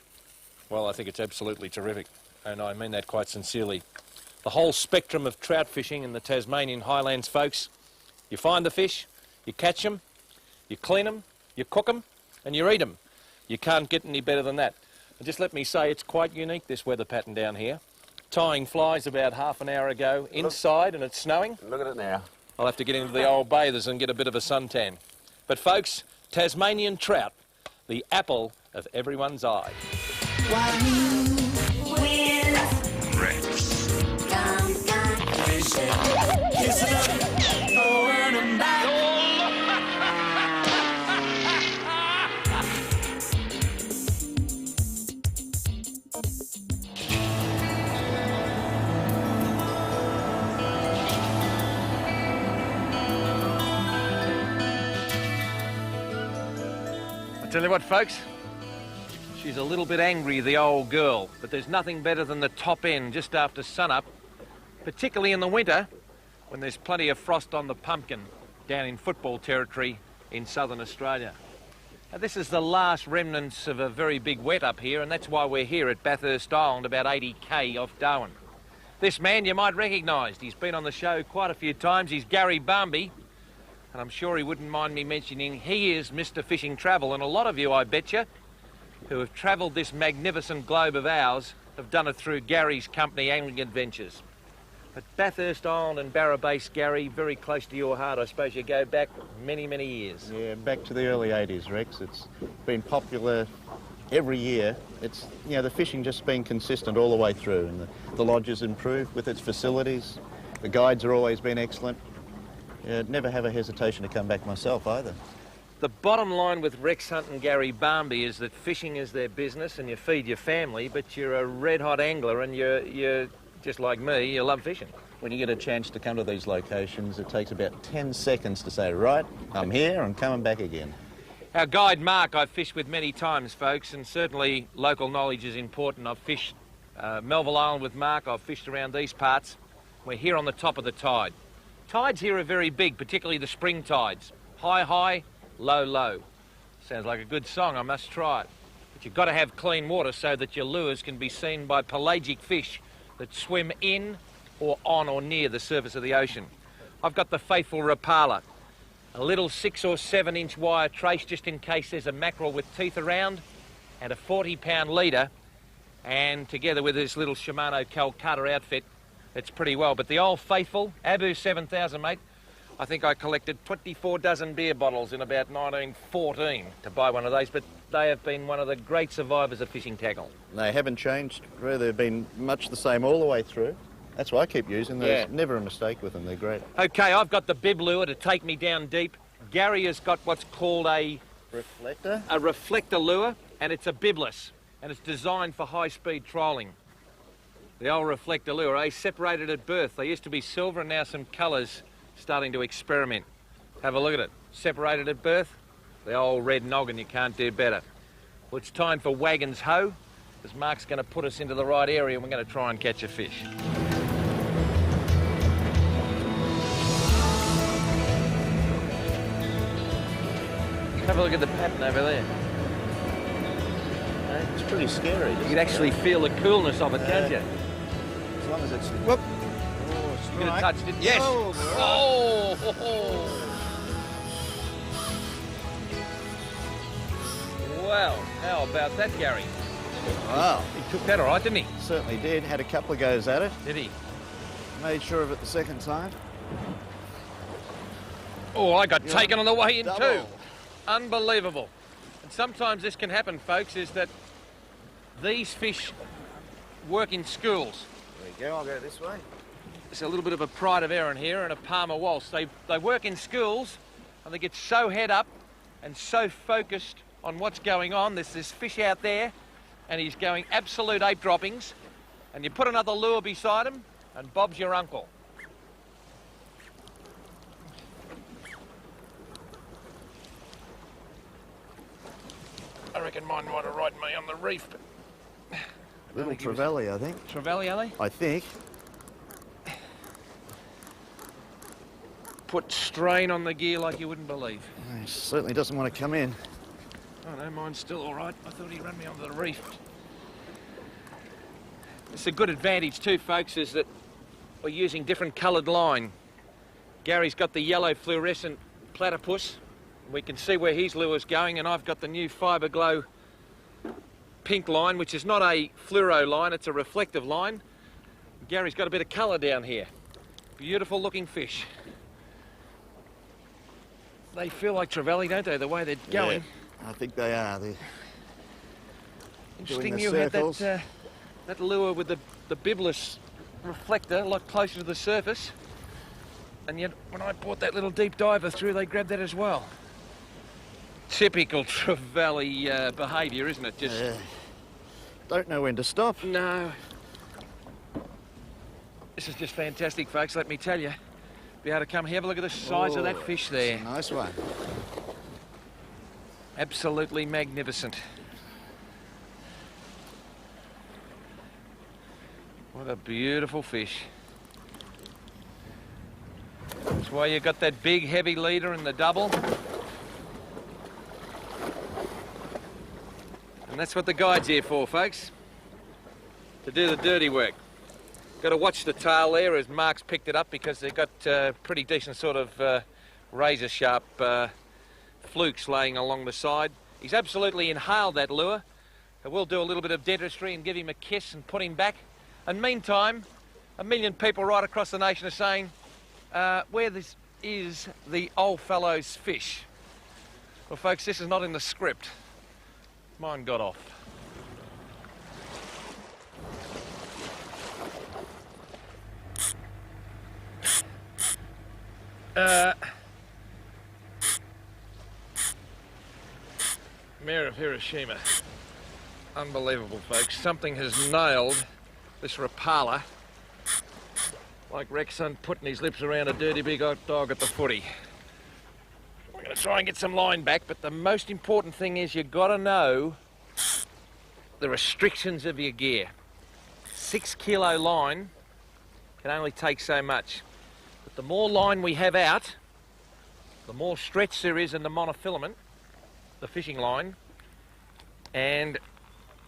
Well, I think it's absolutely terrific, and I mean that quite sincerely. The whole spectrum of trout fishing in the Tasmanian highlands, folks. You find the fish, you catch them, you clean them, you cook them, and you eat them. You can't get any better than that. And just let me say, it's quite unique, this weather pattern down here. Tying flies about half an hour ago inside, and it's snowing. Look at it now. I'll have to get into the old bathers and get a bit of a suntan. But folks, Tasmanian trout, the apple of everyone's eye. Wahoo with Rex. Gone fishing. Listen up, going and back. I tell you what, folks, she's a little bit angry, the old girl, but there's nothing better than the top end just after sunup, particularly in the winter when there's plenty of frost on the pumpkin down in football territory in southern Australia. Now, this is the last remnants of a very big wet up here, and that's why we're here at Bathurst Island, about 80k off Darwin. This man you might recognise. He's been on the show quite a few times. He's Gary Barramundi, and I'm sure he wouldn't mind me mentioning he is Mr. Fishing Travel, and a lot of you, I betcha, who have travelled this magnificent globe of ours have done it through Gary's company, Angling Adventures. But Bathurst Island and Barra Base, Gary, very close to your heart. I suppose you go back many, many years. Yeah, back to the early 80s, Rex. It's been popular every year. It's, you know, the fishing just been consistent all the way through, and the lodge has improved with its facilities. The guides have always been excellent. Never have a hesitation to come back myself either. The bottom line with Rex Hunt and Gary Barramundi is that fishing is their business and you feed your family, but you're a red-hot angler and you're just like me, you love fishing. When you get a chance to come to these locations, it takes about 10 seconds to say, right, I'm here, I'm coming back again. Our guide Mark I've fished with many times, folks, and certainly local knowledge is important. I've fished Melville Island with Mark, I've fished around these parts. We're here on the top of the tide. Tides here are very big, particularly the spring tides. High, high, low, low. Sounds like a good song, I must try it. But you've got to have clean water so that your lures can be seen by pelagic fish that swim in or on or near the surface of the ocean. I've got the faithful Rapala, a little 6 or 7 inch wire trace just in case there's a mackerel with teeth around, and a 40-pound leader, and together with this little Shimano Calcutta outfit, it's pretty well. But the old faithful, Abu 7000, mate, I think I collected 24 dozen beer bottles in about 1914 to buy one of those, but they have been one of the great survivors of fishing tackle. They haven't changed. They've been much the same all the way through. That's why I keep using them. There's never a mistake with them. They're great. Okay, I've got the bib lure to take me down deep. Gary has got what's called a reflector. A reflector lure, and it's a bibless, and it's designed for high-speed trolling. The old reflector lure, separated at birth. They used to be silver and now some colours starting to experiment. Have a look at it. Separated at birth. The old red noggin, you can't do better. Well, it's time for Wagons Ho, because Mark's going to put us into the right area and we're going to try and catch a fish. Have a look at the pattern over there. It's pretty scary. You can actually feel the coolness of it, can't you? As long as it's... Whoop! You could have touched it. Yes! Oh! Well, how about that, Gary? Wow. He took that all right, didn't he? Certainly did. Had a couple of goes at it. Did he? Made sure of it the second time. Oh, I got taken on the way in double. too. Unbelievable. And sometimes this can happen, folks, is that these fish work in schools. There you go, I'll go this way. There's a little bit of a pride of Erin here and a Palmer waltz. They work in schools and they get so head up and so focused on what's going on. There's this fish out there and he's going absolute ape droppings, and you put another lure beside him and Bob's your uncle. I reckon mine might have ridden me on the reef, but... Little trevally, I think. Trevally, are they? I think. Put strain on the gear like you wouldn't believe. He certainly doesn't want to come in. Oh no, mine's still all right. I thought he'd run me onto the reef. It's a good advantage too, folks, is that we're using different coloured line. Gary's got the yellow fluorescent platypus. We can see where his lure's going, and I've got the new Fiberglow pink line, which is not a fluoro line, it's a reflective line. Gary's got a bit of colour down here. Beautiful looking fish. They feel like trevally, don't they, the way they're going? Yeah, I think they are. They're Interesting doing the you circles. had that lure with the bibless reflector a lot closer to the surface, and yet when I brought that little deep diver through, they grabbed that as well. Typical trevally behaviour, isn't it? Just don't know when to stop. No. This is just fantastic, folks, let me tell you. Be able to come have a look at the size of that fish there. Nice one. Absolutely magnificent. What a beautiful fish. That's why you got that big heavy leader in the double. And that's what the guide's here for, folks. To do the dirty work. Got to watch the tail there as Mark's picked it up because they've got pretty decent sort of razor sharp flukes laying along the side. He's absolutely inhaled that lure. So we'll do a little bit of dentistry and give him a kiss and put him back. And meantime, a million people right across the nation are saying, where this is the old fellow's fish? Well, folks, this is not in the script. Mine got off. Mayor of Hiroshima. Unbelievable, folks. Something has nailed this Rapala. Like Rex son putting his lips around a dirty big dog at the footy. We're going to try and get some line back, but the most important thing is you've got to know the restrictions of your gear. 6 kilo line can only take so much. But the more line we have out, the more stretch there is in the monofilament, the fishing line, and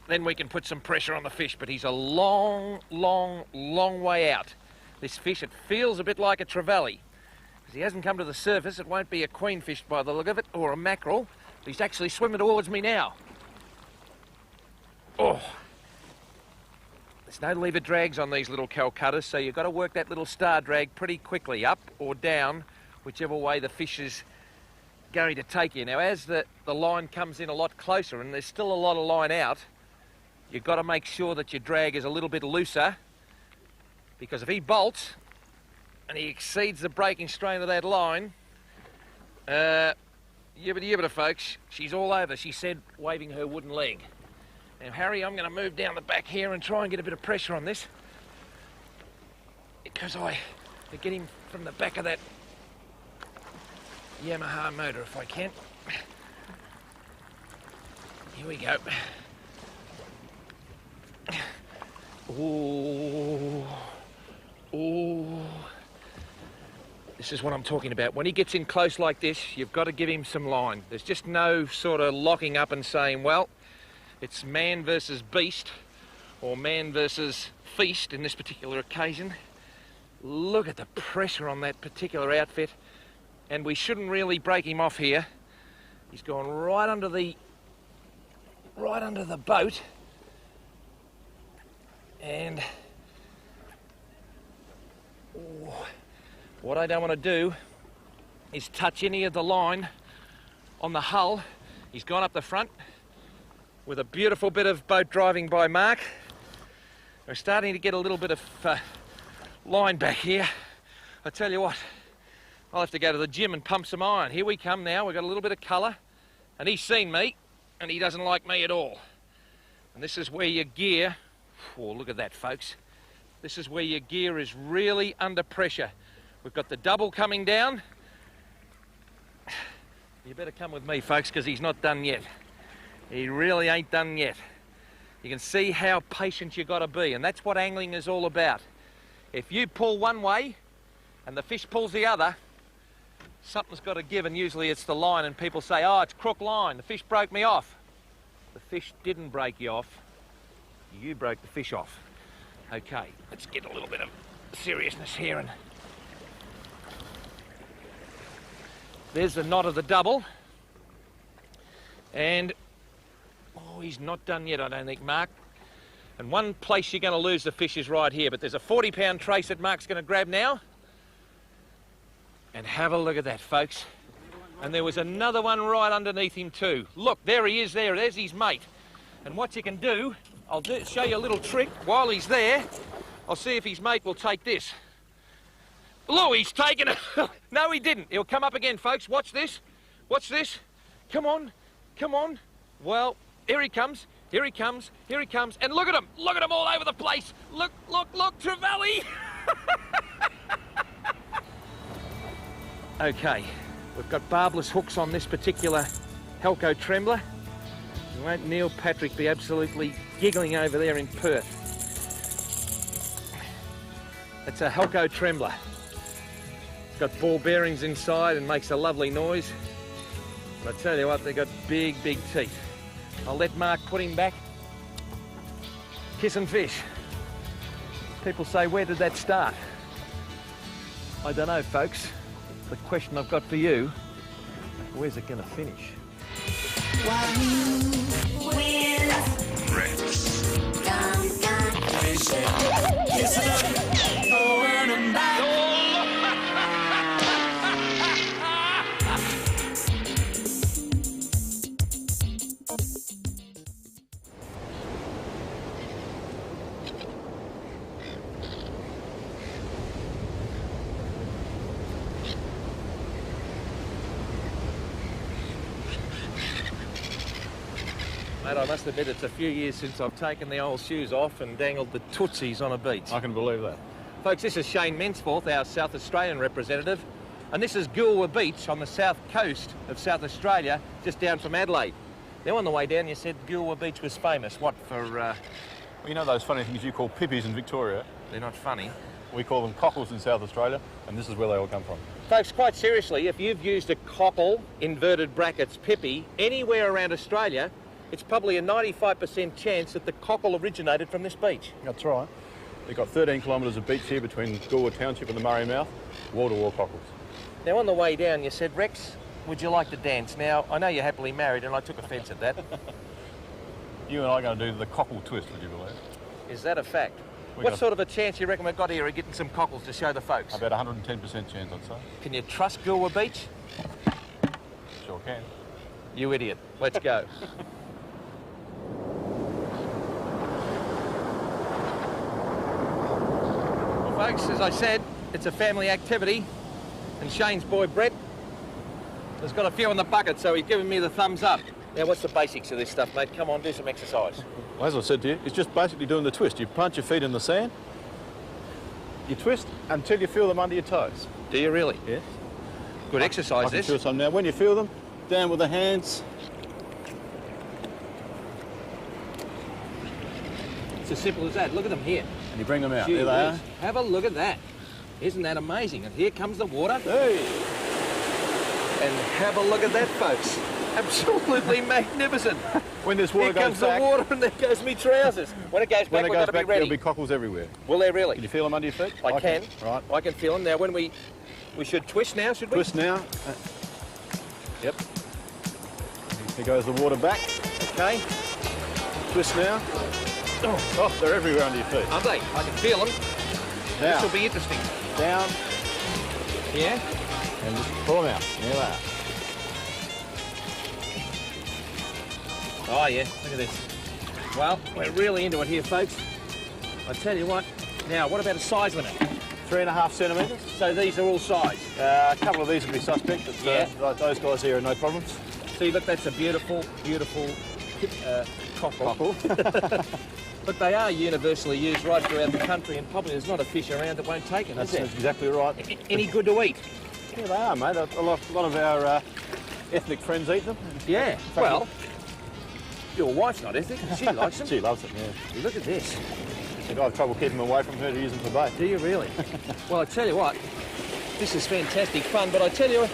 then we can put some pressure on the fish. But he's a long, long, long way out. This fish, it feels a bit like a trevally. Because he hasn't come to the surface, it won't be a queenfish by the look of it, or a mackerel. He's actually swimming towards me now. Oh. There's no lever drags on these little calcutters, so you've got to work that little star drag pretty quickly, up or down, whichever way the fish is going to take you. Now, as the line comes in a lot closer, and there's still a lot of line out, you've got to make sure that your drag is a little bit looser, because if he bolts and he exceeds the breaking strain of that line, Yibbida Yibbida, folks, she's all over, she said, waving her wooden leg. Now, Harry, I'm going to move down the back here and try and get a bit of pressure on this, because I get him from the back of that Yamaha motor if I can. Here we go. Ooh. Ooh. This is what I'm talking about. When he gets in close like this, you've got to give him some line. There's just no sort of locking up and saying, well, it's man versus beast, or man versus feast in this particular occasion. Look at the pressure on that particular outfit. And we shouldn't really break him off here. He's gone right under the boat. And what I don't want to do is touch any of the line on the hull. He's gone up the front with a beautiful bit of boat driving by Mark. We're starting to get a little bit of line back here. I tell you what, I'll have to go to the gym and pump some iron. Here we come now. We've got a little bit of colour, and he's seen me, and he doesn't like me at all. And this is where your gear, oh, look at that, folks. This is where your gear is really under pressure. We've got the double coming down. You better come with me, folks, because he's not done yet. He really ain't done yet. You can see how patient you've got to be, and that's what angling is all about. If you pull one way and the fish pulls the other, something's got to give, and usually it's the line, and people say, oh, it's crook line, the fish broke me off. The fish didn't break you off, you broke the fish off. Okay, let's get a little bit of seriousness here, and there's the knot of the double, and oh, he's not done yet, I don't think, Mark. And one place you're going to lose the fish is right here, but there's a 40-pound trace that Mark's going to grab now. And have a look at that, folks. And there was another one right underneath him too. Look, there he is there. There's his mate. And what you can do, I'll show you a little trick. While he's there, I'll see if his mate will take this. Look, he's taken it. No, he didn't. He'll come up again, folks. Watch this. Watch this. Come on. Come on. Well, here he comes. Here he comes. Here he comes. And look at him. Look at him all over the place. Look, look, look. Trevally. Okay, we've got barbless hooks on this particular Helco trembler. Won't Neil Patrick be absolutely giggling over there in Perth? It's a Helco trembler. It's got ball bearings inside and makes a lovely noise. But I tell you what, they've got big, big teeth. I'll let Mark put him back. Kiss and fish. People say, where did that start? I don't know, folks. The question I've got for you, where's it going to finish? Rex. Gone fishing. Listen up. Going and back. Mate, I must admit it's a few years since I've taken the old shoes off and dangled the tootsies on a beach. I can believe that. Folks, this is Shane Mensforth, our South Australian representative, and this is Goolwa Beach on the south coast of South Australia, just down from Adelaide. Now, on the way down, you said Goolwa Beach was famous. What for? Well, you know those funny things you call pippies in Victoria? They're not funny. We call them cockles in South Australia, and this is where they all come from. Folks, quite seriously, if you've used a cockle, inverted brackets, pippy, anywhere around Australia, it's probably a 95% chance that the cockle originated from this beach. That's right. We've got 13 kilometres of beach here between Goolwa Township and the Murray Mouth, wall-to-wall cockles. Now, on the way down, you said, Rex, would you like to dance? Now, I know you're happily married, and I took offence at that. You and I are going to do the cockle twist, would you believe? Is that a fact? What sort of a chance you reckon we've got here of getting some cockles to show the folks? About 110% chance, I'd say. Can you trust Goolwa Beach? Sure can. You idiot. Let's go. Well, folks, as I said, it's a family activity, and Shane's boy Brett has got a few in the bucket, so he's giving me the thumbs up. Now, what's the basics of this stuff, mate? Come on, do some exercise. Well, as I said to you, it's just basically doing the twist. You plant your feet in the sand, you twist until you feel them under your toes. Do you really? Yes. Good exercise, I can this. feel some now. When you feel them, down with the hands. It's as simple as that. Look at them here. And you bring them out. Gee There they are. whiz. Have a look at that. Isn't that amazing? And here comes the water. Hey! And have a look at that, folks. Absolutely magnificent. When this water Here goes comes back, the water and there goes me trousers. When it goes back, we've got to be ready. there'll be cockles everywhere. Will there really? Can you feel them under your feet? I can. Right. I can feel them. Now, when we should twist now, should we? Twist now. Yep. Here goes the water back. Okay. Twist now. Oh, they're everywhere under your feet. Are they? I can feel them. Now, This will be interesting. down, Yeah? and just pull them out. There they are. Oh, yeah. Look at this. Well, we're really into it here, folks. I tell you what. Now, what about a size limit? 3.5 centimetres. So these are all size. A couple of these will be suspect, but Yeah. like those guys here are no problems. See, look, that's a beautiful, beautiful cockle. But they are universally used right throughout the country, and probably there's not a fish around that won't take them, is That's there? exactly right. Any good to eat? Yeah, they are, mate. A lot of our ethnic friends eat them. Yeah. Well, your wife's not, is it? She likes them. She loves them, yeah. Look at this. I have trouble keeping them away from her to use them for bait. Do you really? Well, I tell you what, this is fantastic fun, but I tell you,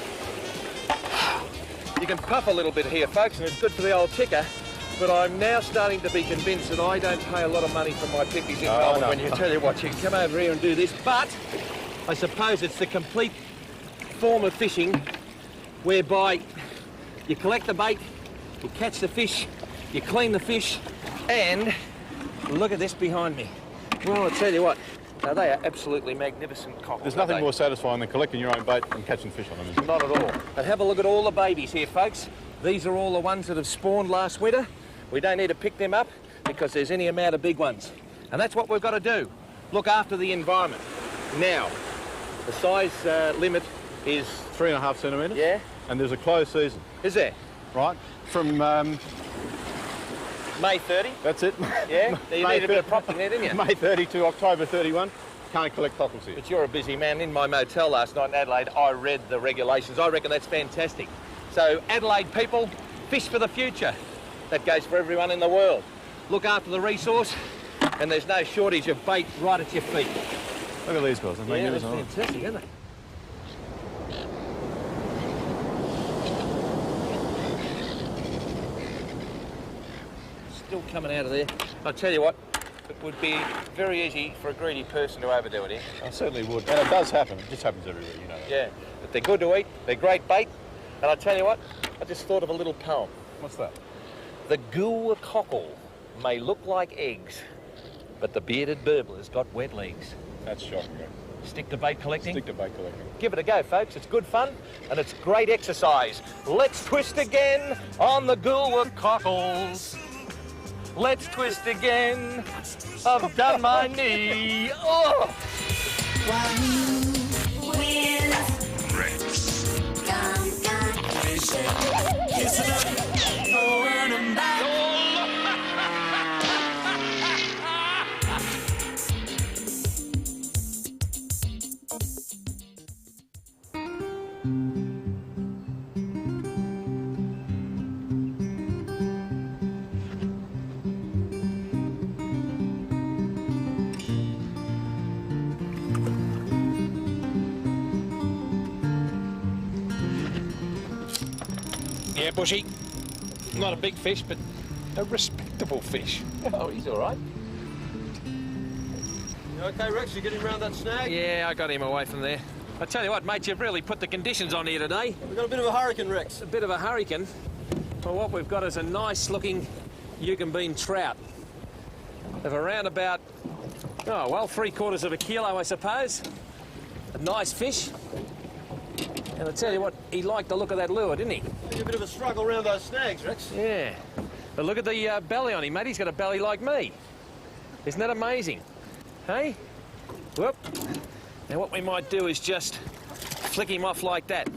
you can puff a little bit here, folks, and it's good for the old ticker, but I'm now starting to be convinced that I don't pay a lot of money for my pickies in Melbourne no. when you tell you what, you can come over here and do this, but I suppose it's the complete form of fishing whereby you collect the bait, you catch the fish, you clean the fish, and look at this behind me. Well, I tell you what, now they are absolutely magnificent cockles. There's nothing more satisfying than collecting your own bait and catching fish on them, is there? Not at all. But have a look at all the babies here, folks. These are all the ones that have spawned last winter. We don't need to pick them up because there's any amount of big ones. And that's what we've got to do. Look after the environment. Now, the size limit is... 3.5 centimetres. Yeah? And there's a closed season, Is there? right? From May 30? that's it. Yeah? You May need a bit of 30 prompting there, didn't you? May 30 to October 31. Can't collect cockles here. But you're a busy man. In my motel last night in Adelaide, I read the regulations. I reckon that's fantastic. So, Adelaide people, fish for the future. That goes for everyone in the world. Look after the resource, and there's no shortage of bait right at your feet. Look at these guys. They're Yeah, magnificent, that's aren't fantastic, isn't it? Still coming out of there. I'll tell you what, it would be very easy for a greedy person to overdo it here. they? I certainly would. And it does happen. It just happens everywhere, you know that. Yeah, but they're good to eat, they're great bait, and I'll tell you what, I just thought of a little poem. What's that? The gullah cockle may look like eggs, but the bearded burbler's got wet legs. That's shocking. Rick. Stick to bait collecting. Stick to bait collecting. Give it a go, folks. It's good fun and it's great exercise. Let's twist again on the gullah cockles. Let's twist again. I've done my knee. Oh! With Rex. Gone fishing. Listen up, going and back. Yeah, Bushy. Not a big fish, but a respectable fish. Oh, he's all right. You okay, Rex? You getting around that snag? Yeah, I got him away from there. I tell you what, mate, you've really put the conditions on here today. We've got a bit of a hurricane, Rex. A bit of a hurricane. Well, what we've got is a nice-looking Yucambine trout of around about, oh, well, 3/4 of a kilo, I suppose. A nice fish. And I tell you what, he liked the look of that lure, didn't he? A bit of a struggle around those snags, Rex. Yeah. But look at the belly on him, mate. He's got a belly like me. Isn't that amazing? Hey? Whoop. Now, what we might do is just flick him off like that.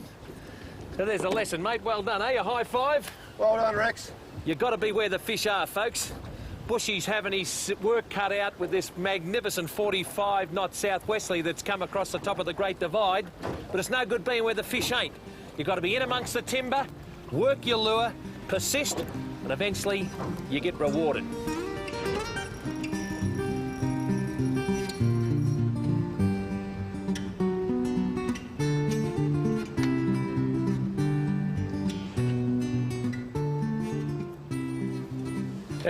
So there's a lesson, mate. Well done, eh? A high five? Well done, Rex. You've got to be where the fish are, folks. Bushy's having his work cut out with this magnificent 45-knot southwesterly that's come across the top of the Great Divide. But it's no good being where the fish ain't. You've got to be in amongst the timber, work your lure, persist, and eventually you get rewarded.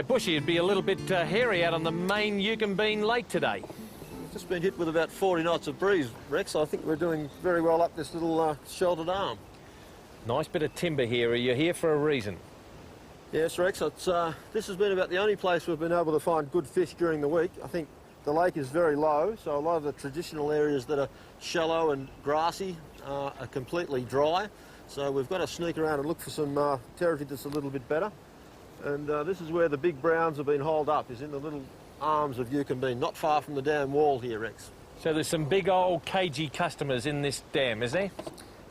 Bushy would be a little bit hairy out on the main Yucambine Lake today. We've just been hit with about 40 knots of breeze, Rex. I think we're doing very well up this little sheltered arm. Nice bit of timber here. You're here for a reason. Yes, Rex. This has been about the only place we've been able to find good fish during the week. I think the lake is very low, so a lot of the traditional areas that are shallow and grassy are completely dry. So we've got to sneak around and look for some territory that's a little bit better. And this is where the big browns have been hauled up, is in the little arms of Yucambine, not far from the dam wall here, Rex. So there's some big old cagey customers in this dam, is there?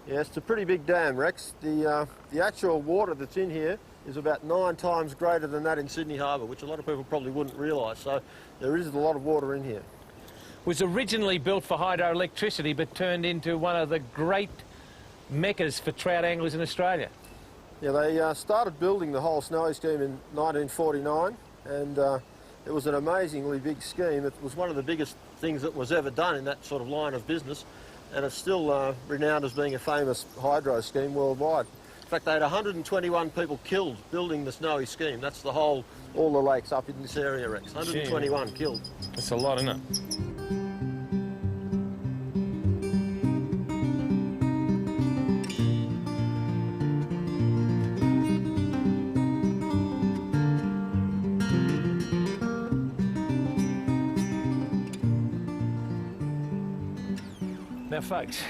Yeah, it's a pretty big dam, Rex. The actual water that's in here is about 9 times greater than that in Sydney Harbour, which a lot of people probably wouldn't realise. So there is a lot of water in here. It was originally built for hydroelectricity, but turned into one of the great meccas for trout anglers in Australia. Yeah, they started building the whole Snowy scheme in 1949, and it was an amazingly big scheme. It was one of the biggest things that was ever done in that sort of line of business, and it's still renowned as being a famous hydro scheme worldwide. In fact, they had 121 people killed building the Snowy scheme. That's the whole, all the lakes up in this area, Rex. 121 killed. That's a lot, isn't it? Now, folks,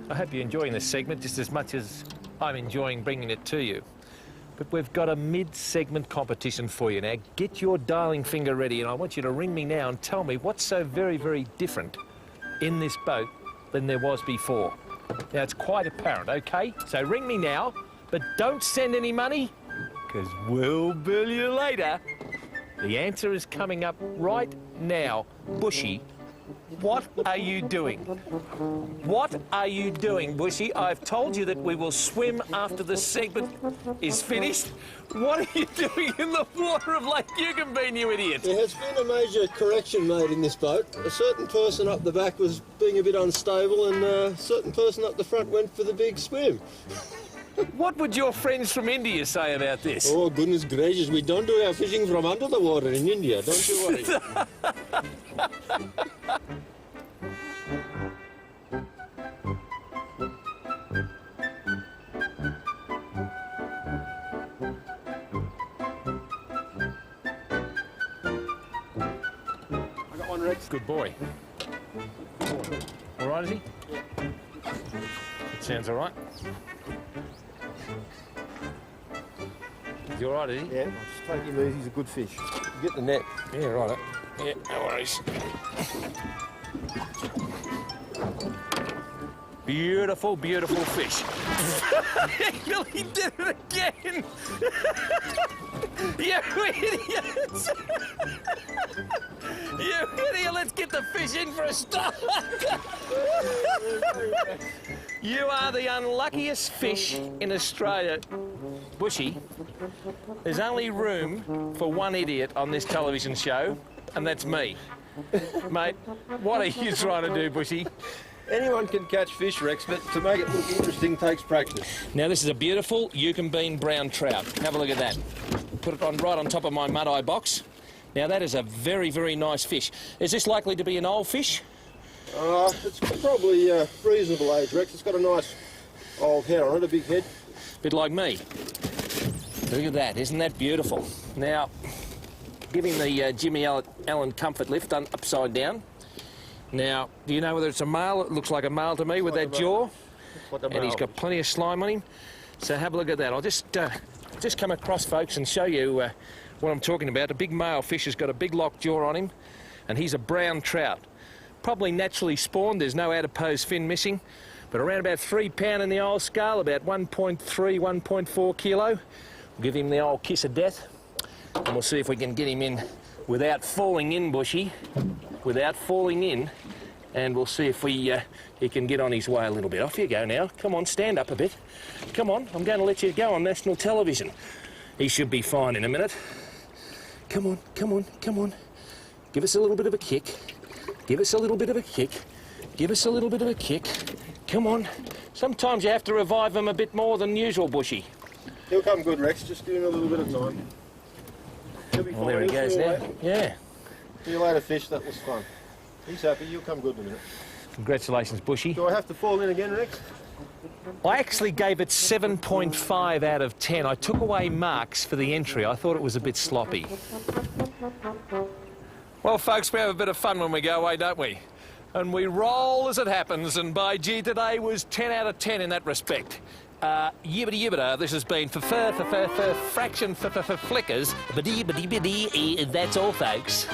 I hope you're enjoying this segment just as much as I'm enjoying bringing it to you. But we've got a mid-segment competition for you now. Get your dialing finger ready, and I want you to ring me now and tell me what's so very, very different in this boat than there was before. Now, it's quite apparent, OK? So ring me now, but don't send any money, because we'll bill you later. The answer is coming up right now. Bushy, What are you doing? What are you doing, Bushy? I've told you that we will swim after the segment is finished. What are you doing in the water of Lake Yukonbean, you idiot? There has been a major correction made in this boat. A certain person up the back was being a bit unstable and a certain person up the front went for the big swim. What would your friends from India say about this? Oh, goodness gracious, we don't do our fishing from under the water in India, don't you worry. I got one, Rex. Good boy. All right, is he? It sounds all right. You all right, is he? Yeah, just take him easy, he's a good fish. Get the net. Yeah, right. Yeah, no worries. Beautiful, beautiful fish. He did it again. You idiots. You idiot, let's get the fish in for a start. You are the unluckiest fish in Australia. Bushy, there's only room for one idiot on this television show, and that's me. Mate, what are you trying to do, Bushy? Anyone can catch fish, Rex, but to make it look interesting takes practice. Now, this is a beautiful Yukonbean brown trout. Have a look at that. Put it on right on top of my mud-eye box. Now, that is a very, very nice fish. Is this likely to be an old fish? It's probably a reasonable age, Rex. It's got a nice old head on it, a big head. Bit like me. Look at that, isn't that beautiful? Now, give him the Jimmy Allen comfort lift done upside down. Now, do you know whether it's a male? It looks like a male to me with that jaw. And he's got plenty of slime on him. So have a look at that. I'll just come across, folks, and show you what I'm talking about. A big male fish has got a big locked jaw on him, and he's a brown trout. Probably naturally spawned. There's no adipose fin missing, but around about 3 pound in the old scale, about 1.3, 1.4 kilo. We'll give him the old kiss of death, and we'll see if we can get him in without falling in, Bushy, without falling in, and we'll see if he can get on his way a little bit. Off you go now. Come on, stand up a bit. Come on, I'm going to let you go on national television. He should be fine in a minute. Come on, come on, come on. Give us a little bit of a kick. Give us a little bit of a kick. Give us a little bit of a kick. Come on. Sometimes you have to revive him a bit more than usual, Bushy. He'll come good, Rex. Just give him a little bit of time. He'll be fine. Well, there he goes now. Yeah. See you later, fish. That was fun. He's happy. You'll come good in a minute. Congratulations, Bushy. Do I have to fall in again, Rex? I actually gave it 7.5 out of 10. I took away marks for the entry. I thought it was a bit sloppy. Well, folks, we have a bit of fun when we go away, don't we? And we roll as it happens, and by gee, today was 10 out of 10 in that respect. Yibbida yibbida, this has been for fraction flickers. Biddy, that's all, folks.